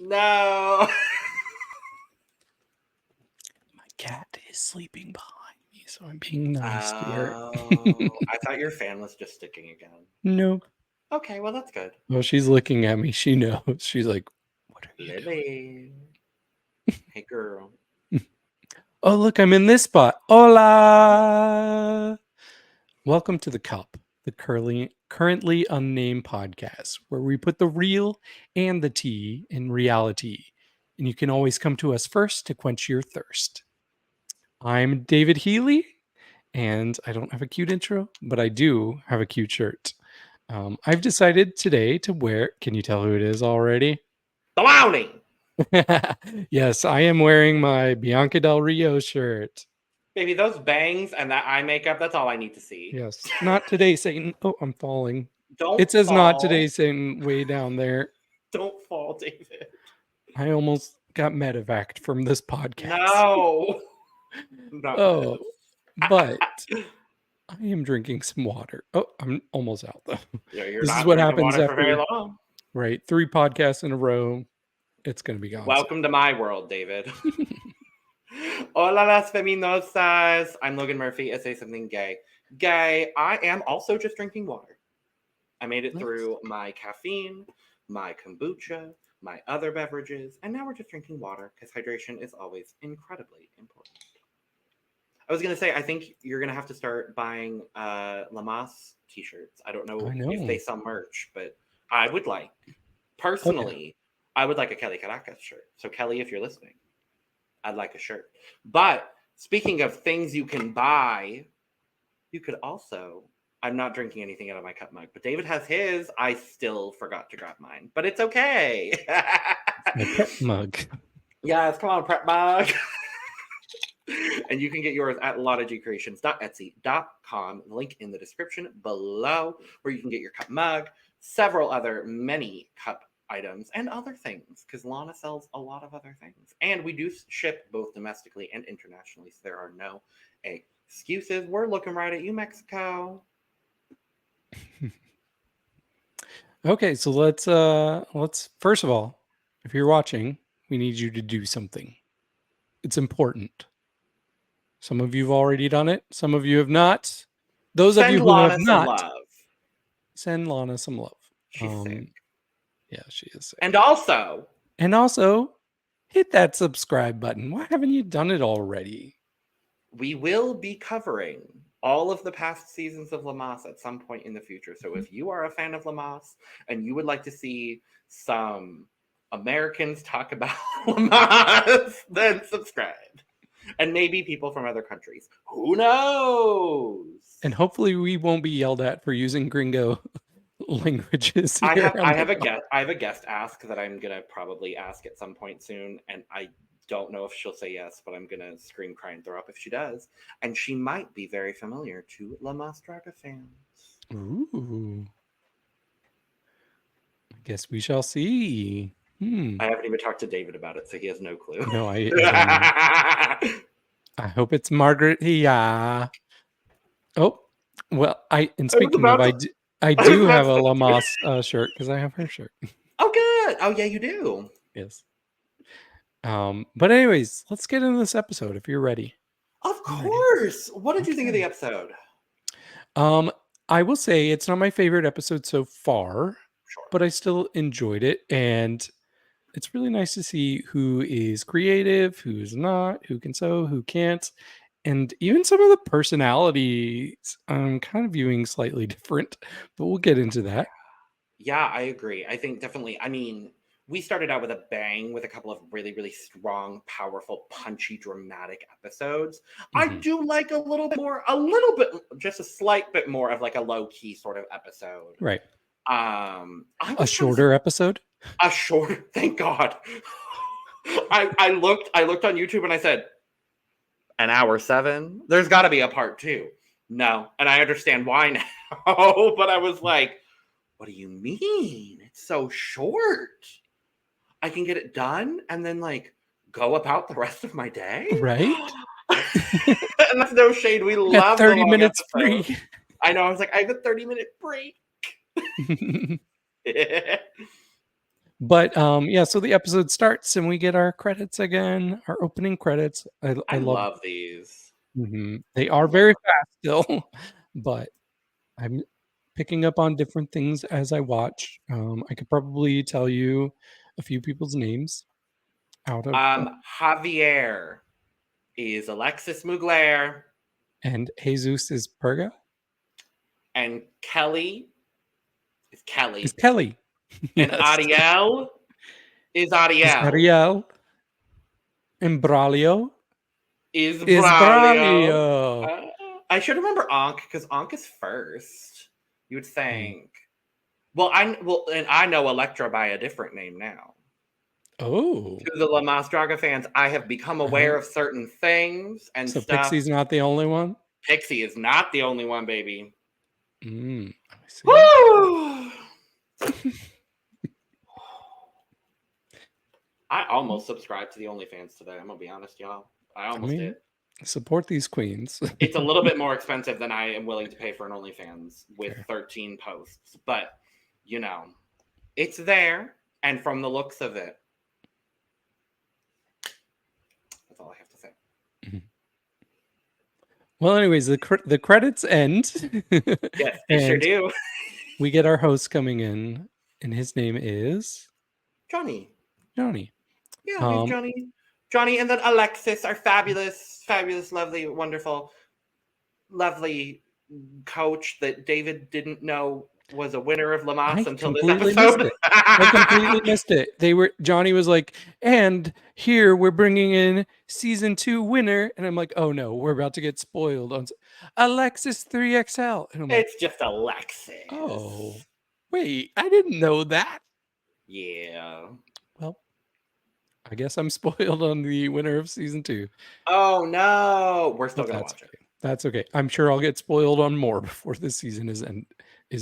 No. My cat is sleeping behind me, so I'm being nice to her. I thought your fan was just sticking again. Nope. Okay, well, that's good. Well, she's looking at me. She knows. She's like, what are you Lily. doing? Hey, girl. Oh, look, I'm in this spot. Hola. Welcome to The Cup, the currently unnamed podcast, where we put the real and the tea in reality. And you can always come to us first to quench your thirst. I'm David Healy, and I don't have a cute intro, but I do have a cute shirt. I've decided today to wear, can you tell who it is already? Baloney! Yes, I am wearing my Bianca Del Rio shirt. Baby, those bangs and that eye makeup, that's all I need to see. Yes. Not today, Satan. Oh, I'm falling. Don't It says fall. not today, Satan, way down there. Don't fall, David. I almost got medevaced from this podcast. No. Oh, but I am drinking some water. Oh, I'm almost out, though. Yeah, you're This not is what drinking happens water for very after, long. right, 3 podcasts in a row. It's going to be gone. Welcome to my world, David. Hola las feminosas. I'm Logan Murphy. I say something gay. Gay. I am also just drinking water. I made it through my caffeine, my kombucha, my other beverages, and now we're just drinking water because hydration is always incredibly important. I was going to say, I think you're going to have to start buying Lamas t-shirts. I don't know if they sell merch, but I would like, personally, I would like a Kelly Caracas shirt. So Kelly, if you're listening, I'd like a shirt. But speaking of things you can buy, you could also, I'm not drinking anything out of my cup mug, but David has his. I still forgot to grab mine, but it's okay. My prep mug. Yes, come on, prep mug. And you can get yours at lottagcreations.etsy.com. Link in the description below, where you can get your cup mug, several other many cup items, and other things, because Lana sells a lot of other things. And we do ship both domestically and internationally, so there are no excuses. We're looking right at you, Mexico. Okay, so let's first of all, if you're watching, we need you to do something. It's important. Some of you have already done it. Some of you have not. Those of you who have not, send Lana some love. She's sick. Yeah, she is sick. And also, hit that subscribe button. Why haven't you done it already? We will be covering all of the past seasons of Lamas at some point in the future. So if you are a fan of Lamas and you would like to see some Americans talk about Lamas, then subscribe. And maybe people from other countries. Who knows? And hopefully we won't be yelled at for using gringo languages. I have a guest ask that I'm gonna probably ask at some point soon, and I don't know if she'll say yes, but I'm gonna scream, cry, and throw up if she does. And she might be very familiar to Mas Draga fans. Ooh. I guess we shall see. I haven't even talked to David about it, so he has no clue. No, I hope it's Margaret. Yeah. Oh, well, speaking of, I do have a Lamas shirt because I have her shirt. Oh, good. Oh, yeah, you do. Yes. But anyways, let's get into this episode if you're ready. Of course. What did you think of the episode? I will say it's not my favorite episode so far, but I still enjoyed it. And it's really nice to see who is creative, who's not, who can sew, who can't. And even some of the personalities I'm kind of viewing slightly different, but we'll get into that. Yeah, I agree. I think definitely, I mean, we started out with a bang with a couple of really, really strong, powerful, punchy, dramatic episodes. Mm-hmm. I do like just a slight bit more of like a low-key sort of episode. Right. A shorter episode? A shorter, thank God. I looked on YouTube and I said, an hour 7? There's got to be a part 2. No, and I understand why now, but I was like, what do you mean? It's so short. I can get it done and then like go about the rest of my day? Right? And that's no shade. We love 30 minutes free. I know. I was like, I have a 30-minute break. But yeah, so the episode starts and we get our credits again, our opening credits. I love love these. They are very fast still, but I'm picking up on different things as I watch. I could probably tell you a few people's names out of Javier is Alexis Mvgler, and Jesus is Purga. and Kelly is Kelly. Is Kelly. And Yes. Ariel is Ariel. Is Ariel. And Braulio is is Braulio. Braulio. I should remember Ankh because Ankh is first. You would think. Well, and I know Electra by a different name now. Oh. To the Mas Draga fans, I have become aware of certain things and so stuff. Pixie's not the only one? Pixie is not the only one, baby. I see. Woo! I almost subscribed to the OnlyFans today. I'm gonna be honest, y'all. I almost did. Support these queens. It's a little bit more expensive than I am willing to pay for an OnlyFans with 13 posts, but you know, it's there, and from the looks of it, that's all I have to say. Well, anyways, the credits end. Yes, they sure do. We get our host coming in, and his name is Johnny. Yeah, he's Johnny. Johnny, and then Alexis, our fabulous, lovely, wonderful, lovely coach that David didn't know was a winner of Mas until this episode. I completely missed it. Johnny was like, and here we're bringing in season 2 winner, and I'm like, oh no, we're about to get spoiled on Alexis 3XL. And I'm like, it's just Alexis. Oh, wait, I didn't know that. Yeah. Well, I guess I'm spoiled on the winner of season 2. Oh no, we're still gonna watch it. That's okay. I'm sure I'll get spoiled on more before this season is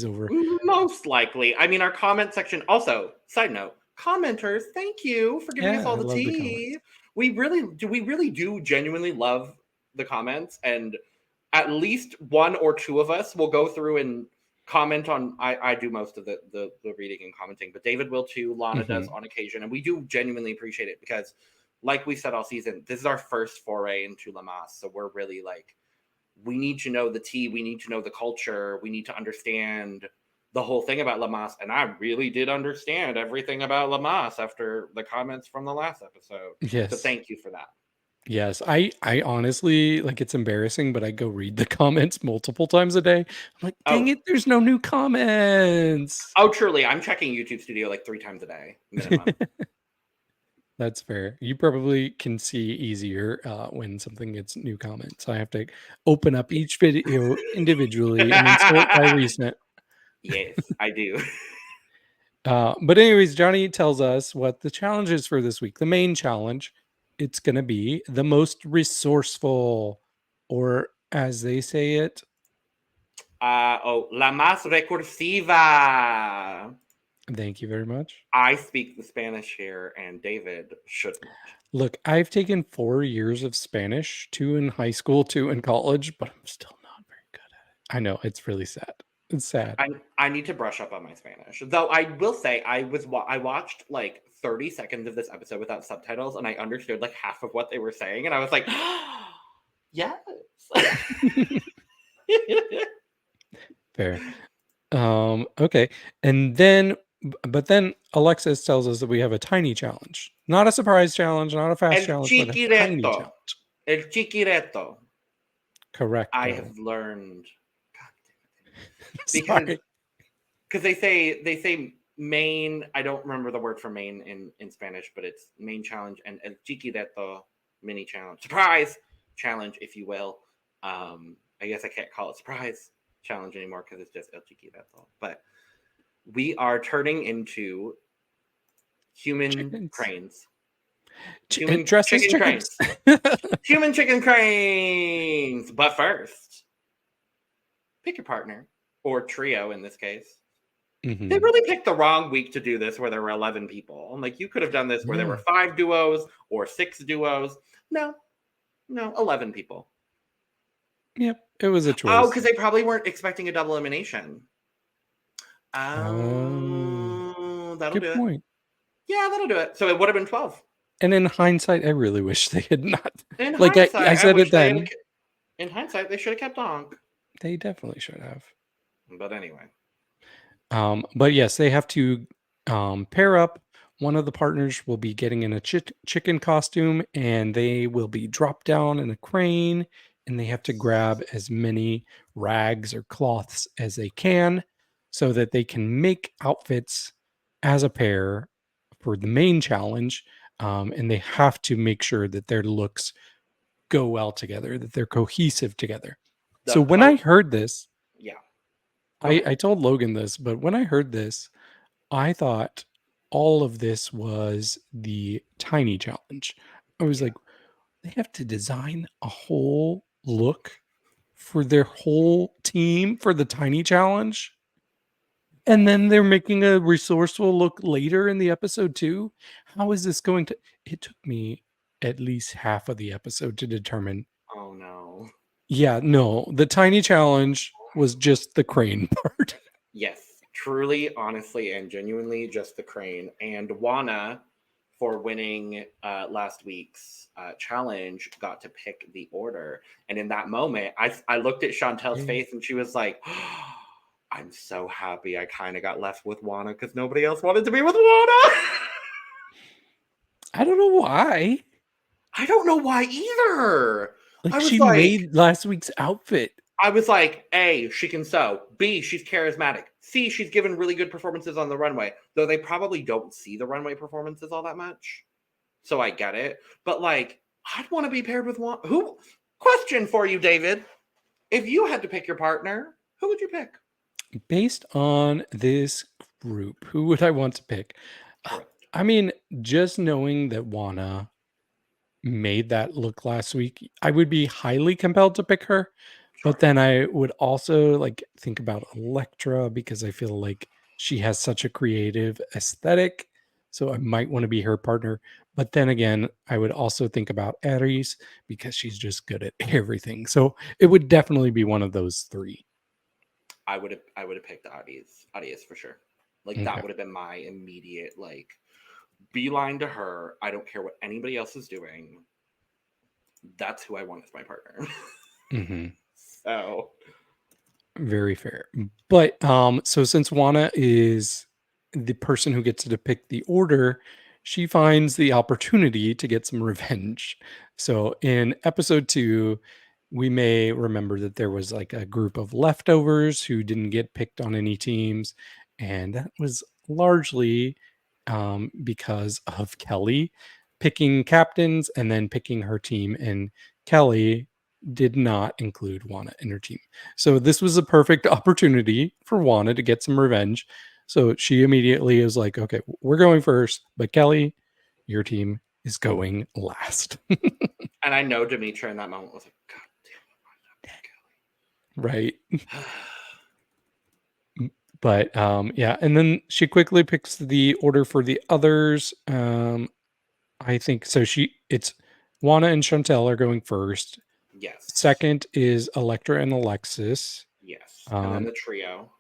over. Most likely. I mean, our comment section. Also, side note, commenters, thank you for giving us all the tea. We really do genuinely love the comments, and at least one or two of us will go through and comment on. I do most of the reading and commenting, but David will too. Lana does on occasion, and we do genuinely appreciate it because, like we said all season, this is our first foray into Mas, so we're really like, we need to know the tea, we need to know the culture, we need to understand the whole thing about Mas, and I really did understand everything about Mas after the comments from the last episode. Yes, so thank you for that. Yes, I honestly, like, it's embarrassing, but I go read the comments multiple times a day. I'm like, dang it, there's no new comments. Oh, truly, I'm checking YouTube Studio like 3 times a day minimum. That's fair. You probably can see easier when something gets new comments. I have to open up each video individually and then sort by recent. Yes, I do. But anyways, Johnny tells us what the challenge is for this week. The main challenge, it's going to be the most resourceful, or as they say it, la más recursiva. Thank you very much. I speak the Spanish here, and David shouldn't. Look, I've taken 4 years of Spanish, 2 in high school, 2 in college, but I'm still not very good at it. I know, it's really sad. It's sad. I need to brush up on my Spanish. Though I will say I watched like 30 seconds of this episode without subtitles, and I understood like half of what they were saying, and I was like, yes. Fair. Okay. And then, but then Alexis tells us that we have a tiny challenge. Not a surprise challenge, not a fast challenge, but a tiny challenge. El chiquireto. Correct. I have learned. Because they say main. I don't remember the word for main in Spanish, but it's main challenge and el chiquireto mini challenge, surprise challenge, if you will. I guess I can't call it surprise challenge anymore because it's just el chiquireto. But we are turning into human cranes. Human chicken cranes. Human chicken cranes. But first, pick your partner. Or trio in this case. Mm-hmm. They really picked the wrong week to do this where there were 11 people. I'm like, you could have done this where there were 5 duos or 6 duos. No, 11 people. Yep, it was a choice. Oh, because they probably weren't expecting a double elimination. Oh, that'll do it. Good point. Yeah, that'll do it. So it would have been 12. And in hindsight, I really wish they had not. In Like hindsight, I said wish it then. in hindsight, they should have kept Donk. They definitely should have. But anyway. But yes, they have to pair up. One of the partners will be getting in a chicken costume, and they will be dropped down in a crane, and they have to grab as many rags or cloths as they can so that they can make outfits as a pair for the main challenge. And they have to make sure that their looks go well together, that they're cohesive together. So when I heard this, yeah, I told Logan this, but when I heard this, I thought all of this was the tiny challenge. I was like, they have to design a whole look for their whole team for the tiny challenge. And then they're making a resourceful look later in the episode too. How is this going to? It took me at least half of the episode to determine. Oh no. Yeah, no, the tiny challenge was just the crane part. Yes, truly, honestly, and genuinely just the crane. And Juana, for winning last week's challenge, got to pick the order. And in that moment, I looked at Chantelle's face and she was like, oh, I'm so happy I kind of got left with Juana because nobody else wanted to be with Juana. I don't know why. I don't know why either. Like, she made last week's outfit. I was like, A, she can sew. B, she's charismatic. C, she's given really good performances on the runway. Though they probably don't see the runway performances all that much. So I get it. But like, I'd want to be paired with one. Who? Question for you, David. If you had to pick your partner, who would you pick? Based on this group, who would I want to pick? Correct. I mean, just knowing that Juana made that look last week, I would be highly compelled to pick her. Sure. But then I would also like think about Electra because I feel like she has such a creative aesthetic. So I might want to be her partner. But then again, I would also think about Aries because she's just good at everything. So it would definitely be one of those three. I would have picked Aries for sure. Like that would have been my immediate like beeline to her. I don't care what anybody else is doing. That's who I want as my partner. So very fair. But so since Juana is the person who gets to pick the order, she finds the opportunity to get some revenge. So in episode 2, we may remember that there was like a group of leftovers who didn't get picked on any teams. And that was largely because of Kelly picking captains and then picking her team. And Kelly did not include Juana in her team. So this was a perfect opportunity for Juana to get some revenge. So she immediately is like, okay, we're going first, but Kelly, your team is going last. And I know Dimittra in that moment was like, God damn, right. But yeah, and then she quickly picks the order for the others. I think so. It's Juana and Shantelle are going first. Yes. Second is Electra and Alexis. Yes. And then the trio.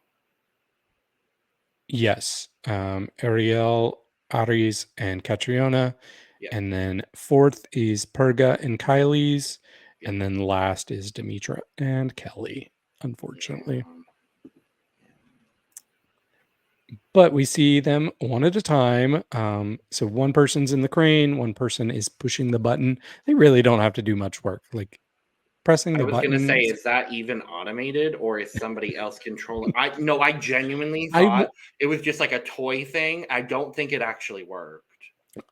Yes. Ariel, Aries, and Cattriona. Yep. And then fourth is Purga and Kyliezz. Yep. And then last is Dimittra and Kelly, unfortunately. Yeah. But we see them one at a time. So one person's in the crane, one person is pushing the button. They really don't have to do much work. Like pressing the button. I was going to say, is that even automated or is somebody else controlling? I genuinely thought it was just like a toy thing. I don't think it actually worked.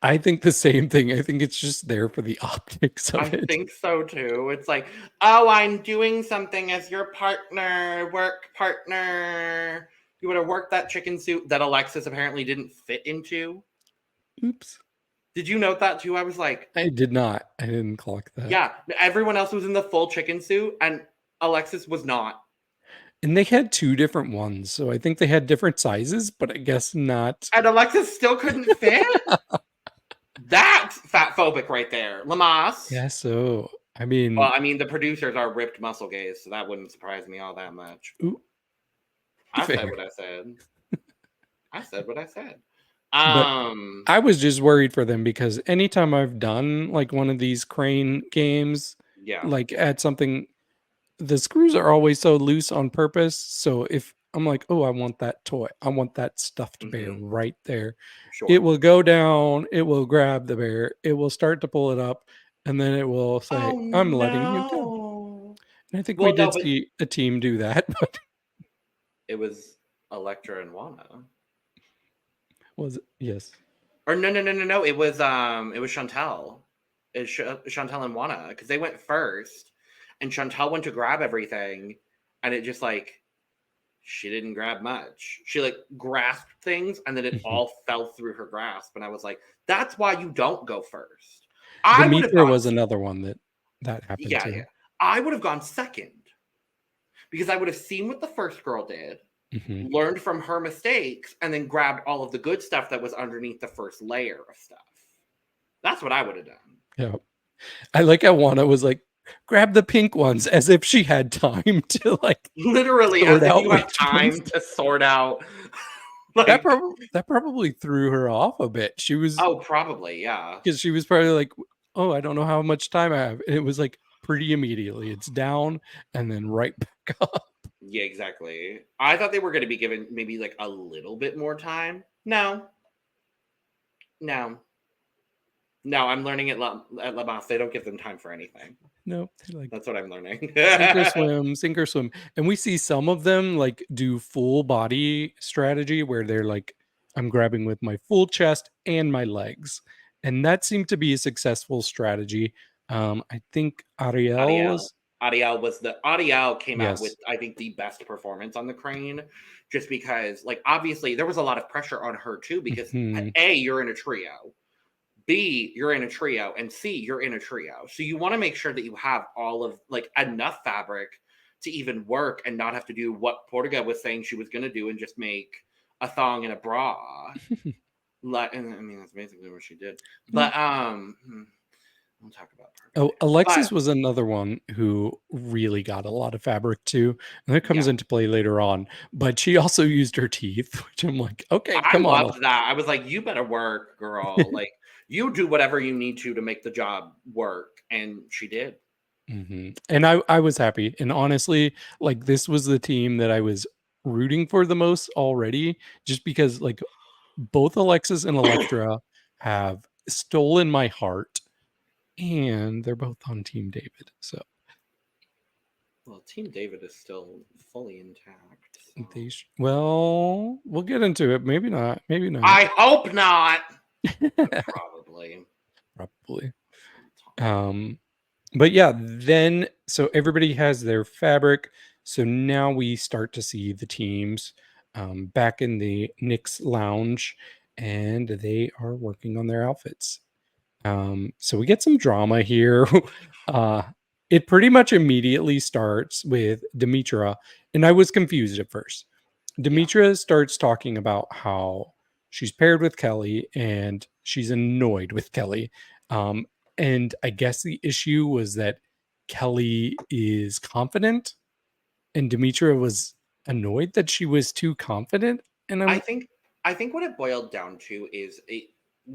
I think the same thing. I think it's just there for the optics of it. I think so too. It's like, oh, I'm doing something as your partner, work partner. You would have worked that chicken suit that Alexis apparently didn't fit into. Oops. Did you note that too? I was like, I did not. I didn't clock that. Yeah, everyone else was in the full chicken suit and Alexis was not. And they had 2 different ones, so I think they had different sizes, but I guess not. And Alexis still couldn't fit? That's fat phobic right there. Lamas. Yeah, so I mean, well, I mean, the producers are ripped muscle gays, so that wouldn't surprise me all that much. Ooh, I said what I said. I said what I said. But Um, I was just worried for them because anytime I've done like one of these crane games, yeah. like at something, the screws are always so loose on purpose. So if I'm like, oh, I want that toy, I want that stuffed bear Mm-hmm. right there, it Sure. will go down, it will grab the bear, it will start to pull it up, and then it will say, Oh I'm letting you go. no. And I think we Well, no, did but see a team do that, but it was Electra and Juana. was it? Yes. Or no. It was Shantelle. It's Shantelle and Juana because they went first, and Shantelle went to grab everything, and it just like she didn't grab much. She like grasped things, and then it Mhm. all fell through her grasp, and I was like, "That's why you don't go first." I would have Dimittra gone. was another one that happened Yeah, yeah. to. I would have gone second because I would have seen what the first girl did, Mhm. learned from her mistakes, and then grabbed all of the good stuff that was underneath the first layer of stuff. That's what I would have done. Yeah. I like how Juana was like, grab the pink ones as if she had time to like Literally, sort as if out you have which ones. time to sort out. That, Like, that probably threw her off a bit. She was, oh, probably, yeah. because she was probably like, oh, I don't know how much time I have. And it was like pretty immediately. It's down and then right back up. Yeah, exactly. I thought they were going to be given maybe like a little bit more time. No, no, no. I'm learning at La Mas. They don't give them time for anything. No, like That's what I'm learning. sink or swim. And we see some of them like do full body strategy where they're like, I'm grabbing with my full chest and my legs. And that seemed to be a successful strategy. I think Ariel Ariel. was, Ariel came out with, yes. I think, the best performance on the crane, just because like obviously there was a lot of pressure on her too, because Mhm. A, you're in a trio, B, you're in a trio, and C, you're in a trio. So you want to make sure that you have all of like enough fabric to even work and not have to do what Purga was saying she was going to do and just make a thong and a bra. Like, and I mean, that's basically what she did. Yeah. But we'll talk about Purga Oh, later. But Alexis was another one who really got a lot of fabric too. And that yeah, comes into play later on. But she also used her teeth, which I'm like, okay, I come on. loved that. I was like, you better work, girl. Like, you do whatever you need to make the job work. And she did. And I was happy. And honestly, like this was the team that I was rooting for the most already, just because like both Alexis and Electra have stolen my heart, and they're both on Team David. So Well, Team David is still fully intact. So. well, we'll get into it. Maybe not. Maybe not. I hope not. Probably. Probably. Um, but yeah, then so everybody has their fabric. So now we start to see the teams back in the Nick's lounge, and they are working on their outfits. So we get some drama here. uh, it pretty much immediately starts with Dimittra, and I was confused at first. Yeah. Dimittra starts talking about how she's paired with Kelly and she's annoyed with Kelly. Um, and I guess the issue was that Kelly is confident and Demetra was annoyed that she was too confident. And I I'm think I think what it boiled down to is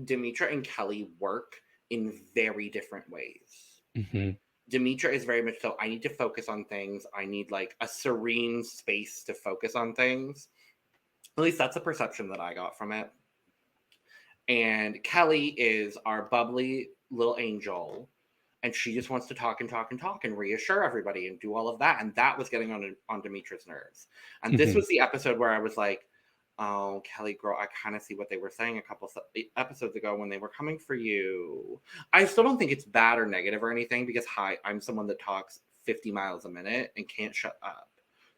Dimitra and Kelly work in very different ways. Mhm, Dimitra is very much so, I need to focus on things. I need like a serene space to focus on things. At least that's the perception that I got from it. And Kelly is our bubbly little angel. And she just wants to talk and talk and talk and reassure everybody and do all of that. And that was getting on Dimitra's nerves. And this mhm, was the episode where I was like, oh, Kelly girl, I kind of see what they were saying a couple episodes ago when they were coming for you. I still don't think it's bad or negative or anything because, hi, I'm someone that talks 50 miles a minute and can't shut up.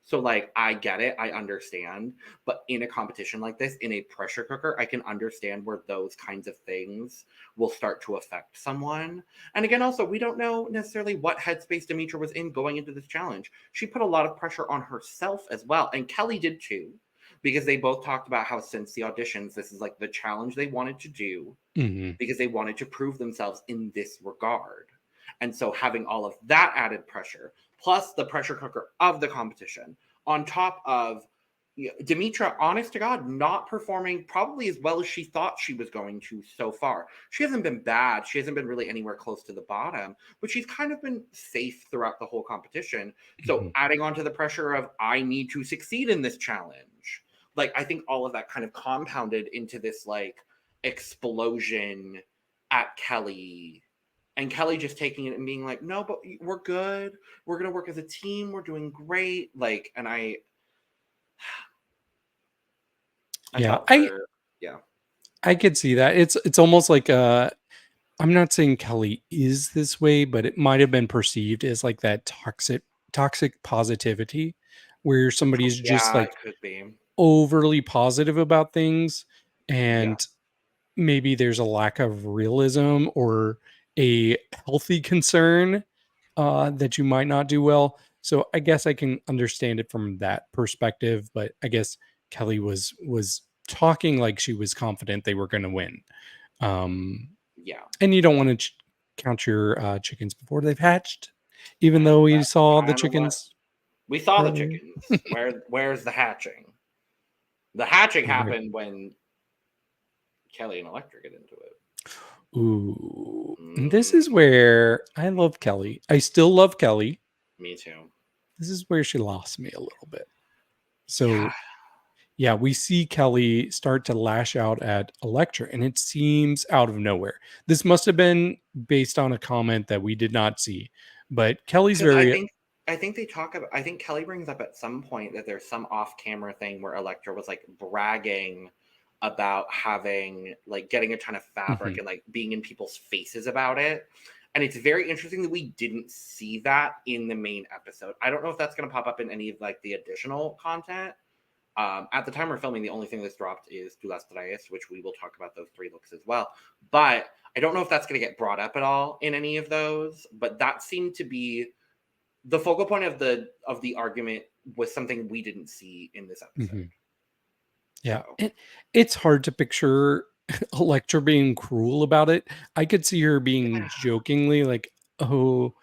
So, like, I get it. I understand. But in a competition like this, in a pressure cooker, I can understand where those kinds of things will start to affect someone. And again, also, we don't know necessarily what headspace Dimitra was in going into this challenge. She put a lot of pressure on herself as well. And Kelly did too, because they both talked about how since the auditions, this is like the challenge they wanted to do mhm. because they wanted to prove themselves in this regard. And so having all of that added pressure, plus the pressure cooker of the competition, on top of Dimittra, honest to God, not performing probably as well as she thought she was going to so far. She hasn't been bad. She hasn't been really anywhere close to the bottom, but she's kind of been safe throughout the whole competition. So adding on to the pressure of, I need to succeed in this challenge. Like, I think all of that kind of compounded into this, like, explosion at Kelly. And Kelly just taking it and being like, no, but we're good. We're going to work as a team. We're doing great. Like, and I could see that. It's almost like I'm not saying Kelly is this way, but it might have been perceived as like that toxic positivity where somebody's just like it could be overly positive about things, and maybe there's a lack of realism or a healthy concern that you might not do well. So I guess I can understand it from that perspective, but I guess Kelly was talking like she was confident they were going to win. And you don't want to count your chickens before they've hatched, even though we saw the chickens. We saw the chickens. Where's the hatching? The hatching happened when Kelly and Electra get into it. Ooh. And this is where I love Kelly. I still love Kelly. Me too. This is where she lost me a little bit. So yeah, we see Kelly start to lash out at Electra, and it seems out of nowhere. This must have been based on a comment that we did not see, but Kelly's very. I think they talk about. I think Kelly brings up at some point that there's some off-camera thing where Electra was like bragging about having, like, getting a ton of fabric and like being in people's faces about it. And it's very interesting that we didn't see that in the main episode. I don't know if that's going to pop up in any of like the additional content. At the time we're filming, the only thing that's dropped is Tu las traes, which we will talk about those 3 looks as well. But I don't know if that's going to get brought up at all in any of those. But that seemed to be the focal point of the argument, was something we didn't see in this episode. Yeah, it's hard to picture Electra being cruel about it. I could see her being jokingly like, "Oh,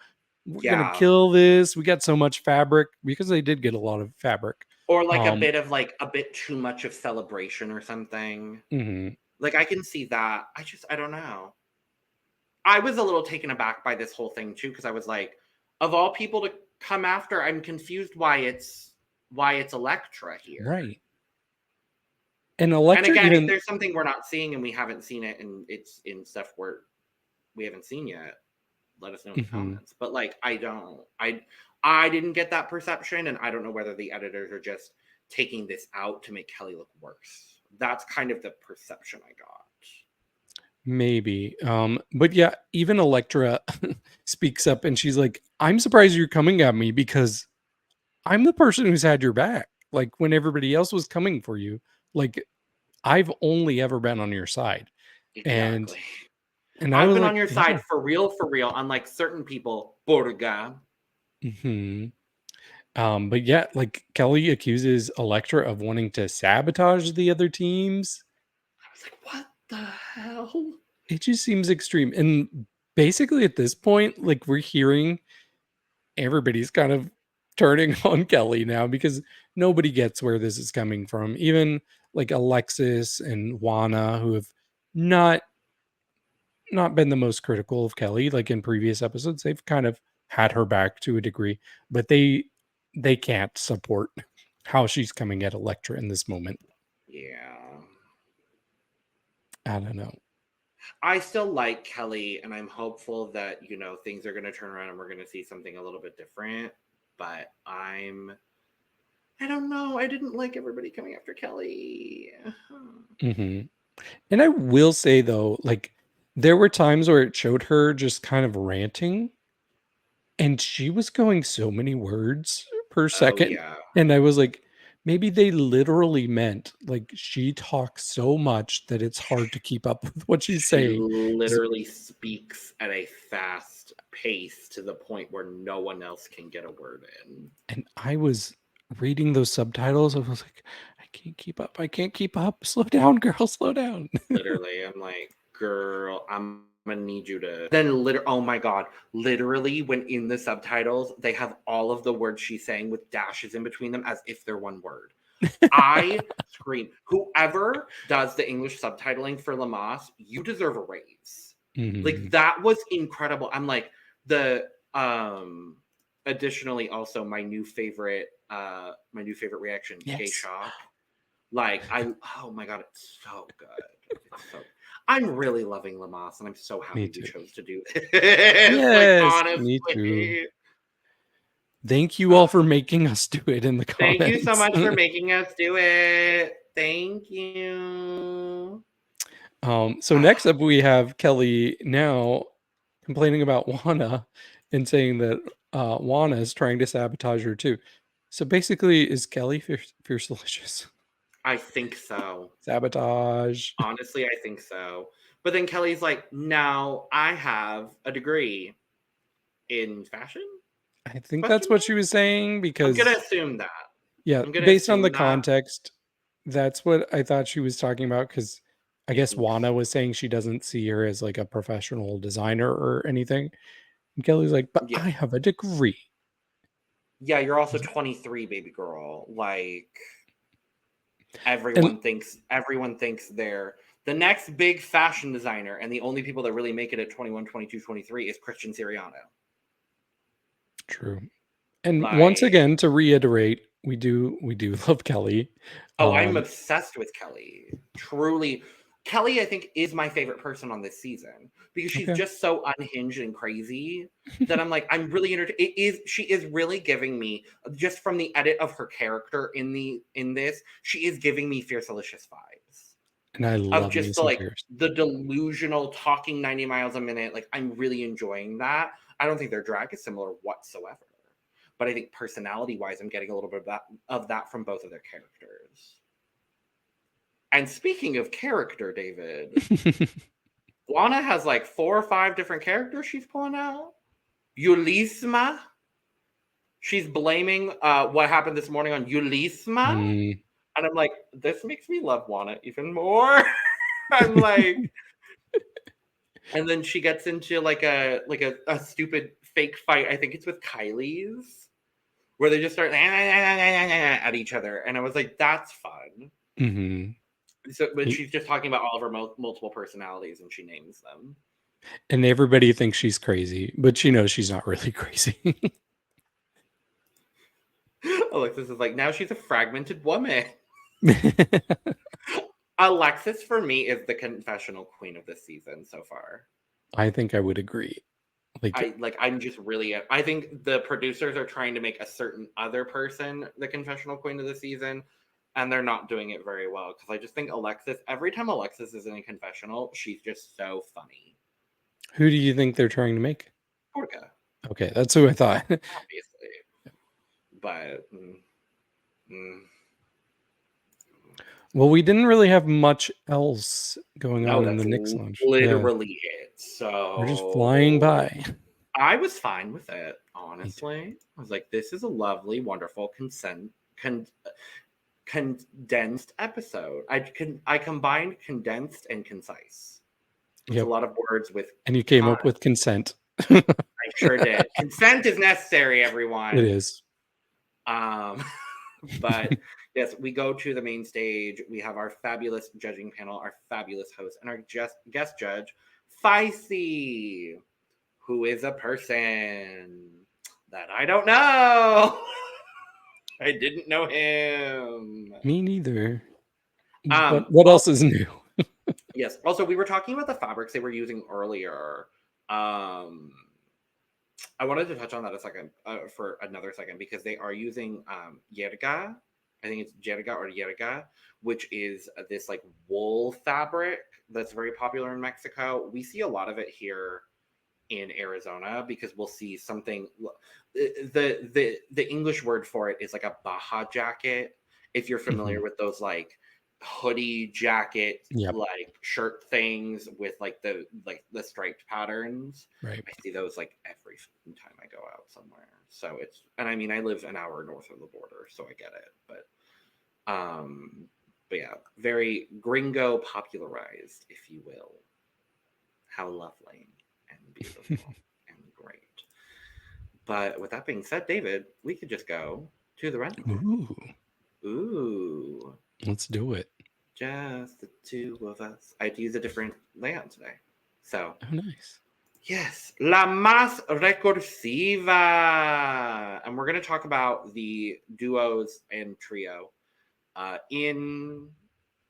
we're gonna kill this. We got so much fabric," because they did get a lot of fabric. Or like a bit too much of celebration or something. Like, I can see that. I don't know. I was a little taken aback by this whole thing too, because I was like, of all people to come after, I'm confused why it's Electra here. Right. And Electra, and again, if there's something we're not seeing and we haven't seen it, and it's in stuff we haven't seen yet, let us know in the comments. But like, I didn't get that perception, and I don't know whether the editors are just taking this out to make Kelly look worse. That's kind of the perception I got. Maybe. But yeah, even Electra speaks up and she's like, I'm surprised you're coming at me because I'm the person who's had your back. Like, when everybody else was coming for you, like, I've only ever been on your side. Exactly. And I've been on your side for real, unlike certain people. Purga. But yeah, like, Kelly accuses Electra of wanting to sabotage the other teams. I was like, what the hell? It just seems extreme. And basically at this point, like, we're hearing everybody's kind of turning on Kelly now because nobody gets where this is coming from. Even like Alexis and Juana, who have not been the most critical of Kelly, like in previous episodes, they've kind of had her back to a degree, but they can't support how she's coming at Electra in this moment. Yeah. I don't know. I still like Kelly, and I'm hopeful that, things are going to turn around and we're going to see something a little bit different. But I don't know. I didn't like everybody coming after Kelly. And I will say, though, like, there were times where it showed her just kind of ranting, and she was going so many words per second. Yeah. And I was like, maybe they literally meant, like, she talks so much that it's hard to keep up with what she's saying. She literally speaks at a fast pace to the point where no one else can get a word in. And I was reading those subtitles. I was like, I can't keep up. I can't keep up. Slow down, girl. Slow down. Literally, I'm like, girl, I'm gonna need you to. Then oh my god, literally, when in the subtitles they have all of the words she's saying with dashes in between them as if they're one word. I scream. Whoever does the English subtitling for Lamas, you deserve a raise. Like, that was incredible. I'm like, additionally, also my new favorite reaction, Yes. Gay Shock. Like, oh my god, it's so good. I'm really loving Lamas, and I'm so happy we chose to do this. Yes, like, honestly. me too. Thank you all for making us do it in the comments. Thank you so much for making us do it. Thank you. So next up we have Kelly now complaining about Juana and saying that Juana is trying to sabotage her too. So basically, is Kelly fierce delicious? I think so. Sabotage. Honestly, I think so. But then Kelly's like, no, I have a degree in fashion. I think that's what she was saying, because I'm gonna assume that. Yeah, based on the context, that's what I thought she was talking about, because I guess Juana was saying she doesn't see her as like a professional designer or anything. And Kelly's like, but I have a degree. Yeah, you're also 23, baby girl. Like, everyone thinks they're the next big fashion designer, and the only people that really make it at 21, 22, 23 is Christian Siriano. True. And once again, to reiterate, we do love Kelly. Oh, I'm obsessed with Kelly. Truly. Kelly, I think, is my favorite person on this season, because she's just so unhinged and crazy that I'm like, I'm really she is really giving me, just from the edit of her character in this, she is giving me Fierce Delicious vibes. And I love just the delusional talking 90 miles a minute. Like, I'm really enjoying that. I don't think their drag is similar whatsoever, but I think personality-wise, I'm getting a little bit of that from both of their characters. And speaking of character, David, Juana has like 4 or 5 different characters she's pulling out. Yulisma. She's blaming what happened this morning on Yulisma. And I'm like, this makes me love Juana even more. I'm like... And then she gets into like a stupid fake fight. I think it's with Kyliezz, where they just start at each other. And I was like, that's fun. Mm-hmm. So, but she's just talking about all of her multiple personalities, and she names them. And everybody thinks she's crazy, but she knows she's not really crazy. Alexis is like, now she's a fragmented woman. Alexis, for me, is the confessional queen of this season so far. I think I would agree. I'm just really... I think the producers are trying to make a certain other person the confessional queen of the season, and they're not doing it very well, because I just think Alexis, every time Alexis is in a confessional, she's just so funny. Who do you think they're trying to make? Purga. Okay, that's who I thought. Obviously. But... Well, we didn't really have much else going on in the Knicks launch. Literally it. So we're just flying by. I was fine with it, honestly. I was like, this is a lovely, wonderful, condensed episode. I combined condensed and concise. It's a lot of words with... And you came up with consent. I sure did. Consent is necessary, everyone. It is. But yes, we go to the main stage. We have our fabulous judging panel, our fabulous host, and our guest judge, Feisty, who is a person that I don't know. I didn't know him. Me neither. But what else is new? Yes. Also, we were talking about the fabrics they were using earlier. I wanted to touch on that for another second, because they are using yerga. I think it's jerga or yerga, which is this like wool fabric that's very popular in Mexico. We see a lot of it here in Arizona, because we'll see something... The English word for it is like a Baja jacket. If you're familiar with those like hoodie jacket, like shirt things with like the striped patterns. Right. I see those like every time I go out somewhere. So it's... and I mean, I live an hour north of the border, so I get it. But yeah, very gringo popularized, if you will. How lovely and beautiful and great. But with that being said, David, we could just go to the runway. Ooh. Ooh, Let's do it. just the two of us. I had to use a different layout today. So, Oh, nice. yes, La Mas Recursiva. And we're going to talk about the duos and trio in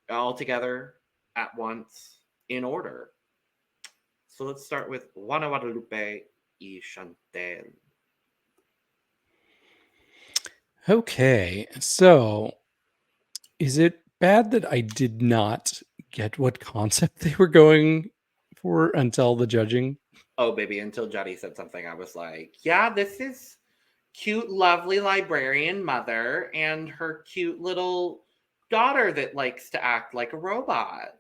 all together at once in order. So let's start with Juana, Guadalupe y Shantelle. Okay, so is it bad that I did not get what concept they were going for until the judging? Oh, baby, until Juddy said something, I was like, yeah, this is cute, lovely librarian mother and her cute little daughter that likes to act like a robot.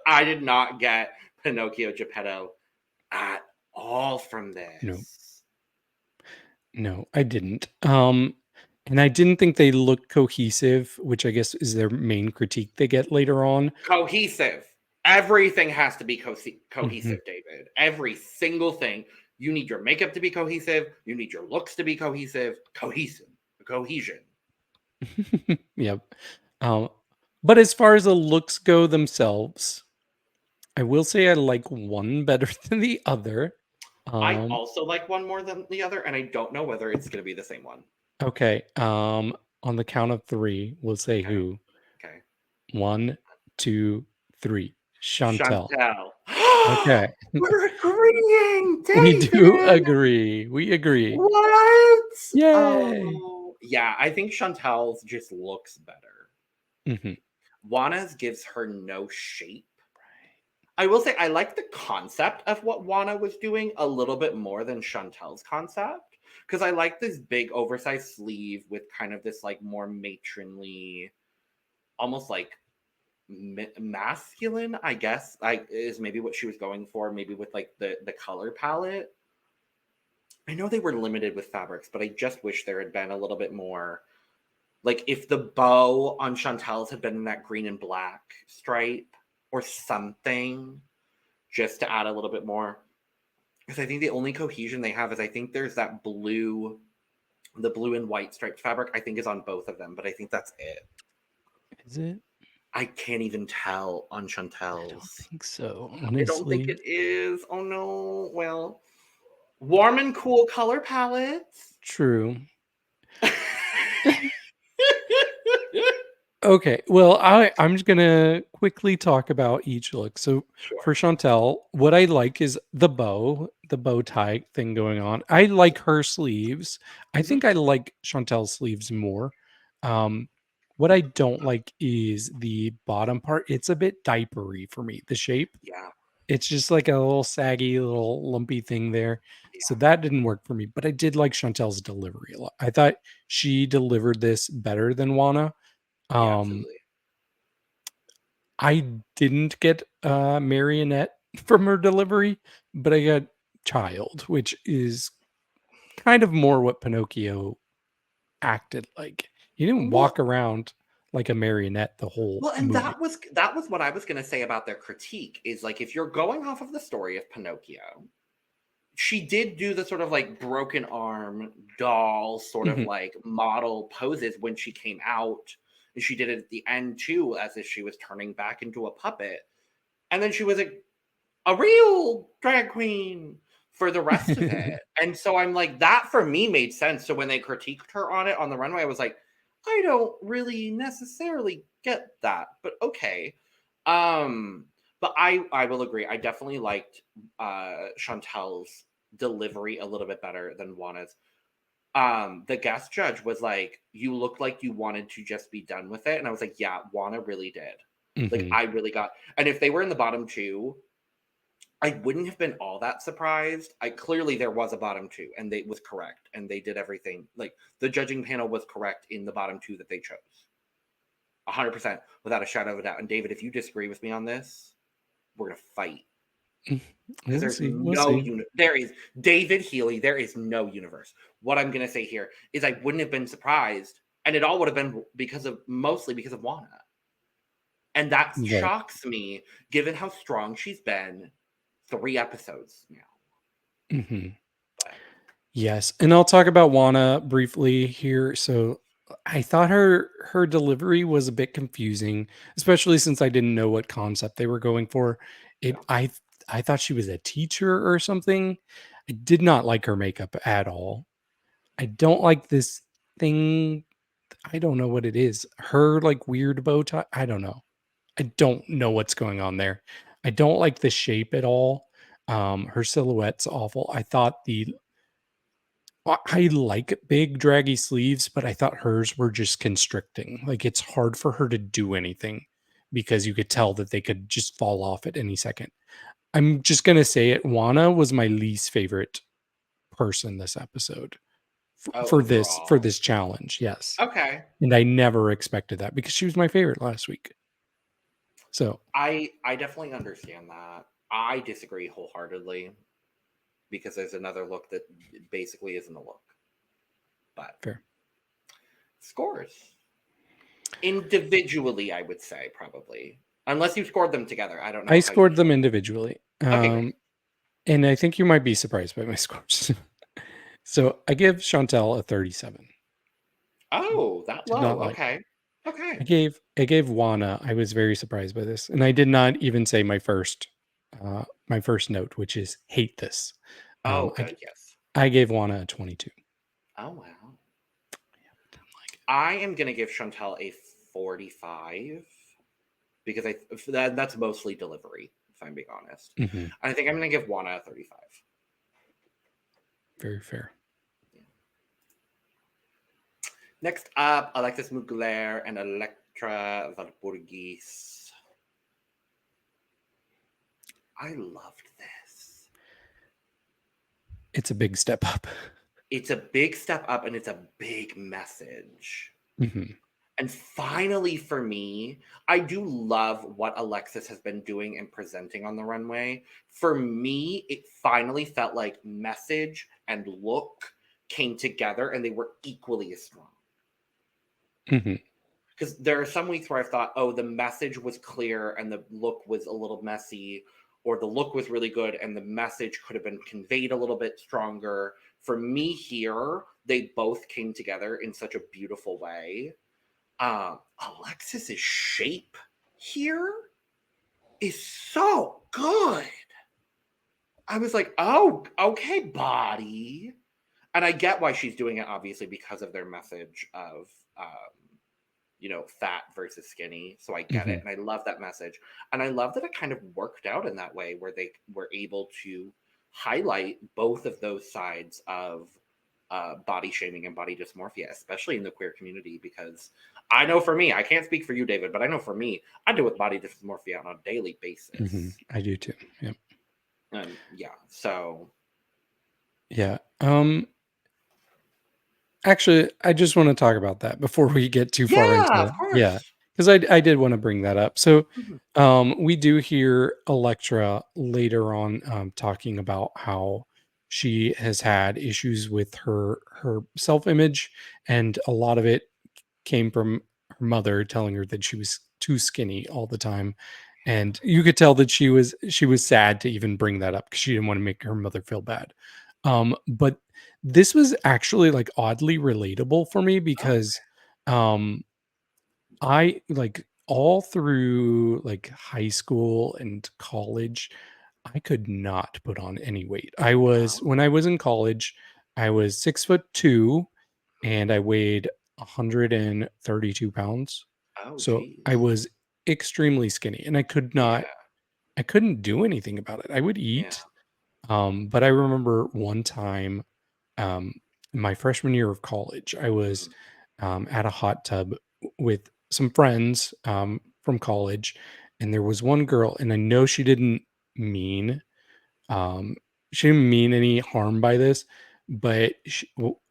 I did not get Pinocchio Geppetto at all from No, this. no, I didn't. And I didn't think they looked cohesive, which I guess is their main critique they get later on. Cohesive. Everything has to be Mhm. cohesive, David. Every single thing. You need your makeup to be cohesive. You need your looks to be cohesive. Cohesion. Yep. Um, but as far as the looks go themselves, I will say I like one better than the other. I Um, also like one more than the other, and I don't know whether it's going to be the same one. okay. On the count of three, we'll say Okay. who. Okay. 1, 2, 3. Shantelle. Shantelle. Okay. We're agreeing, We do David. agree. We agree. What? Yay. Oh, yeah. I think Chantel's just looks better. Mhm. Juana's gives her no shape. I will say I like the concept of what Juana was doing a little bit more than Chantel's concept because I like this big oversized sleeve with kind of this like more matronly, almost like masculine. I guess like is maybe what she was going for. Maybe with like the color palette. I know they were limited with fabrics, but I just wish there had been a little bit more. Like if the bow on Chantel's had been in that green and black stripe or something just to add a little bit more. Because I think the only cohesion they have is I think there's that blue, the blue and white striped fabric, I think is on both of them, but I think that's it. Is it? I can't even tell on I don't Chantel's. think so, I don't think honestly. it is. Oh no. Well, warm and cool color palettes. True. Okay, well, I'm just gonna quickly talk about each look. So Sure. for Shantelle, what I like is the bow tie thing going on. I like her sleeves. I Mhm. think I like Chantel's sleeves more. What I don't like is the bottom part. It's a bit diapery for me. The shape. Yeah. It's just like a little saggy, little lumpy thing there. So Yeah. that didn't work for me. But I did like Chantel's delivery a lot. I thought she delivered this better than Juana. Yeah, Um, absolutely. I didn't get marionette from her delivery, but I got child, which is kind of more what Pinocchio acted like. He didn't walk Well, around like a marionette the whole well, and movie. that was what I was gonna say about their critique is like if you're going off of the story of Pinocchio, she did do the sort of like broken arm doll sort of Mhm. like model poses when she came out. And she did it at the end too, as if she was turning back into a puppet. And then she was a real drag queen for the rest of it. And so I'm like, that for me made sense. So when they critiqued her on it on the runway, I was like, I don't really necessarily get that, but okay. Um, but I will agree. I definitely liked Chantel's delivery a little bit better than Juana's. The guest judge was like, "You look like you wanted to just be done with it," and I was like, "Yeah, Juana really did. Like, Mhm. I really got." And if they were in the bottom two, I wouldn't have been all that surprised. I clearly there was a bottom two, and they was correct, and they did everything. Like the judging panel was correct in the bottom two that they chose, 100% without a shadow of a doubt. And David, if you disagree with me on this, we're gonna fight because We'll there's see. We'll no see. there is David Healy. There is no universe. What I'm gonna say here is I wouldn't have been surprised, and it all would have been because of mostly because of Juana, and that Right. shocks me given how strong she's been 3 episodes now. Mhm. But Yes, and I'll talk about Juana briefly here. So I thought her delivery was a bit confusing, especially since I didn't know what concept they were going for. Yeah. I thought she was a teacher or something. I did not like her makeup at all. I don't like this thing. I don't know what it is. Her like weird bow tie. I don't know. I don't know what's going on there. I don't like the shape at all. Her silhouette's awful. I like big draggy sleeves, but I thought hers were just constricting. Like it's hard for her to do anything because you could tell that they could just fall off at any second. I'm just gonna say it. Juana was my least favorite person this episode Oh, for overall. this challenge. Yes, Okay. and I never expected that because she was my favorite last week. So I definitely understand that. I disagree wholeheartedly because there's another look that basically isn't a look. But fair. scores. Individually, I would say probably. Unless you scored them together. I don't know I how you scored them individually. Okay, great. And I think you might be surprised by my scores. So I give Shantelle a 37. Oh, that Did not low. like. Okay. Okay. I gave Juana. I was very surprised by this, and I did not even say my first note, which is hate this. Oh, good. Yes. I gave Juana a 22. Oh, wow. I am going to give Chantel a 45 because that's mostly delivery, if I'm being honest. Mm-hmm. I think I'm going to give Juana a 35. Very fair. Yeah. Next up, Alexis Mvgler and Electra Walpurgis. I loved this. It's a big step up. It's a big step up and it's a big message. Mm-hmm. And finally, for me, I do love what Alexis has been doing and presenting on the runway. For me, it finally felt like message and look came together and they were equally as strong. Mm-hmm. Because there are some weeks where I thought, oh, the message was clear and the look was a little messy, or the look was really good and the message could have been conveyed a little bit stronger. For me here, they both came together in such a beautiful way. Alexis's shape here is so good. I was like, oh, okay, body. And I get why she's doing it, obviously, because of their message of, fat versus skinny. So I get it. And I love that message. And I love that it kind of worked out in that way where they were able to highlight both of those sides of body shaming and body dysmorphia, especially in the queer community, because I know for me, I can't speak for you, David, but I know for me, I deal with body dysmorphia on a daily basis. Mm-hmm. I do too. Yep. So. Yeah. Actually, I just want to talk about that before we get too far into Of course. Yeah, because I did want to bring that up. So, Mm-hmm. we do hear Electra later on talking about how she has had issues with her self-image, and a lot of it came from her mother telling her that she was too skinny all the time. And you could tell that she was sad to even bring that up because she didn't want to make her mother feel bad. But this was actually like oddly relatable for me because I like all through like high school and college, I could not put on any weight. When I was in college, I was 6'2" and I weighed 132 pounds. Oh, So geez. I was extremely skinny and I couldn't do anything about it. I would eat. But I remember one time, my freshman year of college, I was at a hot tub with some friends from college, and there was one girl, and I know mean um, she didn't mean any harm by this, but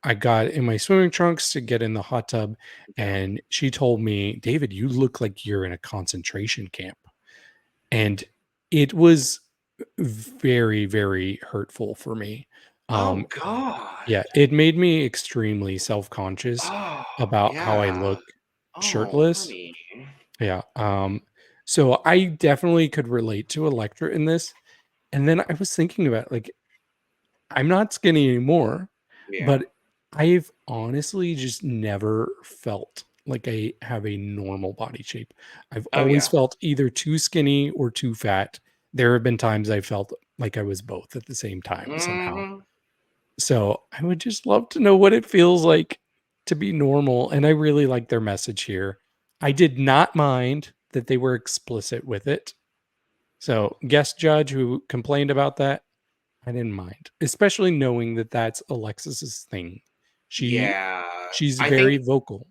I got in my swimming trunks to get in the hot tub, and she told me, "David, you look like you're in a concentration camp," and it was very, very hurtful for me. Oh, Um, God. yeah, it made me extremely self-conscious Oh, about how I yeah. look Oh, shirtless. honey. Yeah. So I definitely could relate to Electra in this. And then I was thinking about like I'm not skinny anymore, Yeah. but I've honestly just never felt like I have a normal body shape. I've Oh always yeah. felt either too skinny or too fat. There have been times I felt like I was both at the same time somehow. Mhm. So I would just love to know what it feels like to be normal. And I really like their message here. I did not mind that they were explicit with it. So, guest judge who complained about that, I didn't mind, especially knowing that that's Alexis's thing. She Yeah. she's I very think vocal.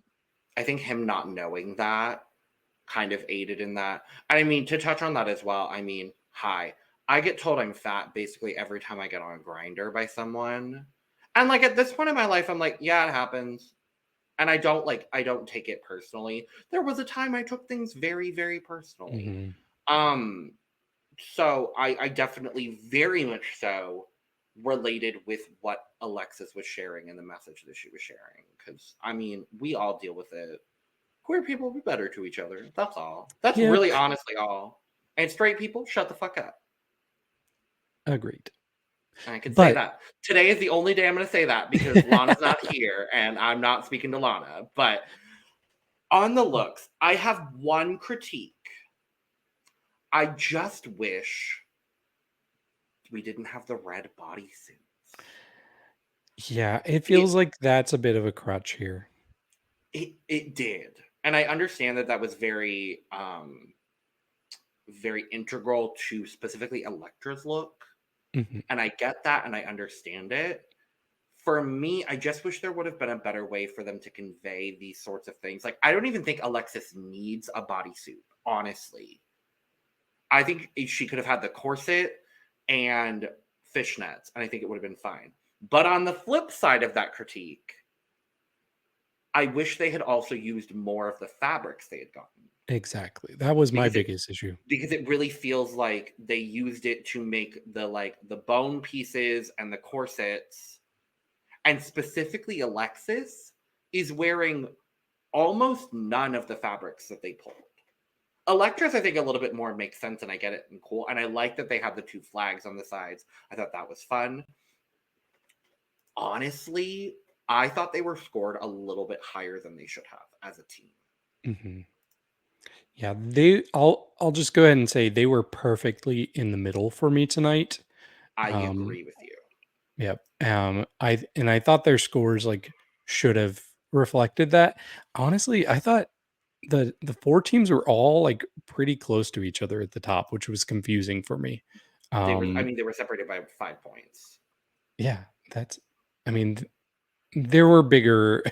I think him not knowing that kind of aided in that. And I mean, to touch on that as well, I mean, hi. I get told I'm fat basically every time I get on a grinder by someone. And like at this point in my life, I'm like, yeah, it happens. And I don't take it personally. There was a time I took things very, very personally. Mhm. Um, so I definitely very much so related with what Alexis was sharing and the message that she was sharing. Because I mean, we all deal with it. Queer people be better to each other. That's all. That's Yep, really honestly all. And straight people, shut the fuck up. agreed. And I can say But that. Today is the only day I'm going to say that because Lana's not here and I'm not speaking to Lana. But on the looks, I have one critique. I just wish we didn't have the red bodysuits. yeah, it It feels like that's a bit of a crutch here. it did. And I understand that that was very integral to specifically Electra's look. Mhm. And I get that and I understand it. For me, I just wish there would have been a better way for them to convey these sorts of things. Like, I don't even think Alexis needs a bodysuit, honestly. I think she could have had the corset and fishnets, and I think it would have been fine. But on the flip side of that critique, I wish they had also used more of the fabrics they had gotten Exactly. That was my because it biggest issue. really feels like they used it to make the bone pieces and the corsets, and specifically Alexis is wearing almost none of the fabrics that they pulled. Electra's, I think, a little bit more makes sense, and I get it and cool. And I like that they have the two flags on the sides. I thought that was fun. Honestly, I thought they were scored a little bit higher than they should have as a team. Mhm. Yeah, I'll just go ahead and say they were perfectly in the middle for me tonight. I Um, agree with you. yep. I thought their scores like should have reflected that. Honestly, I thought the four teams were all like pretty close to each other at the top, which was confusing for me. I Um, mean, they were separated by 5 points. yeah, that's I mean, there were bigger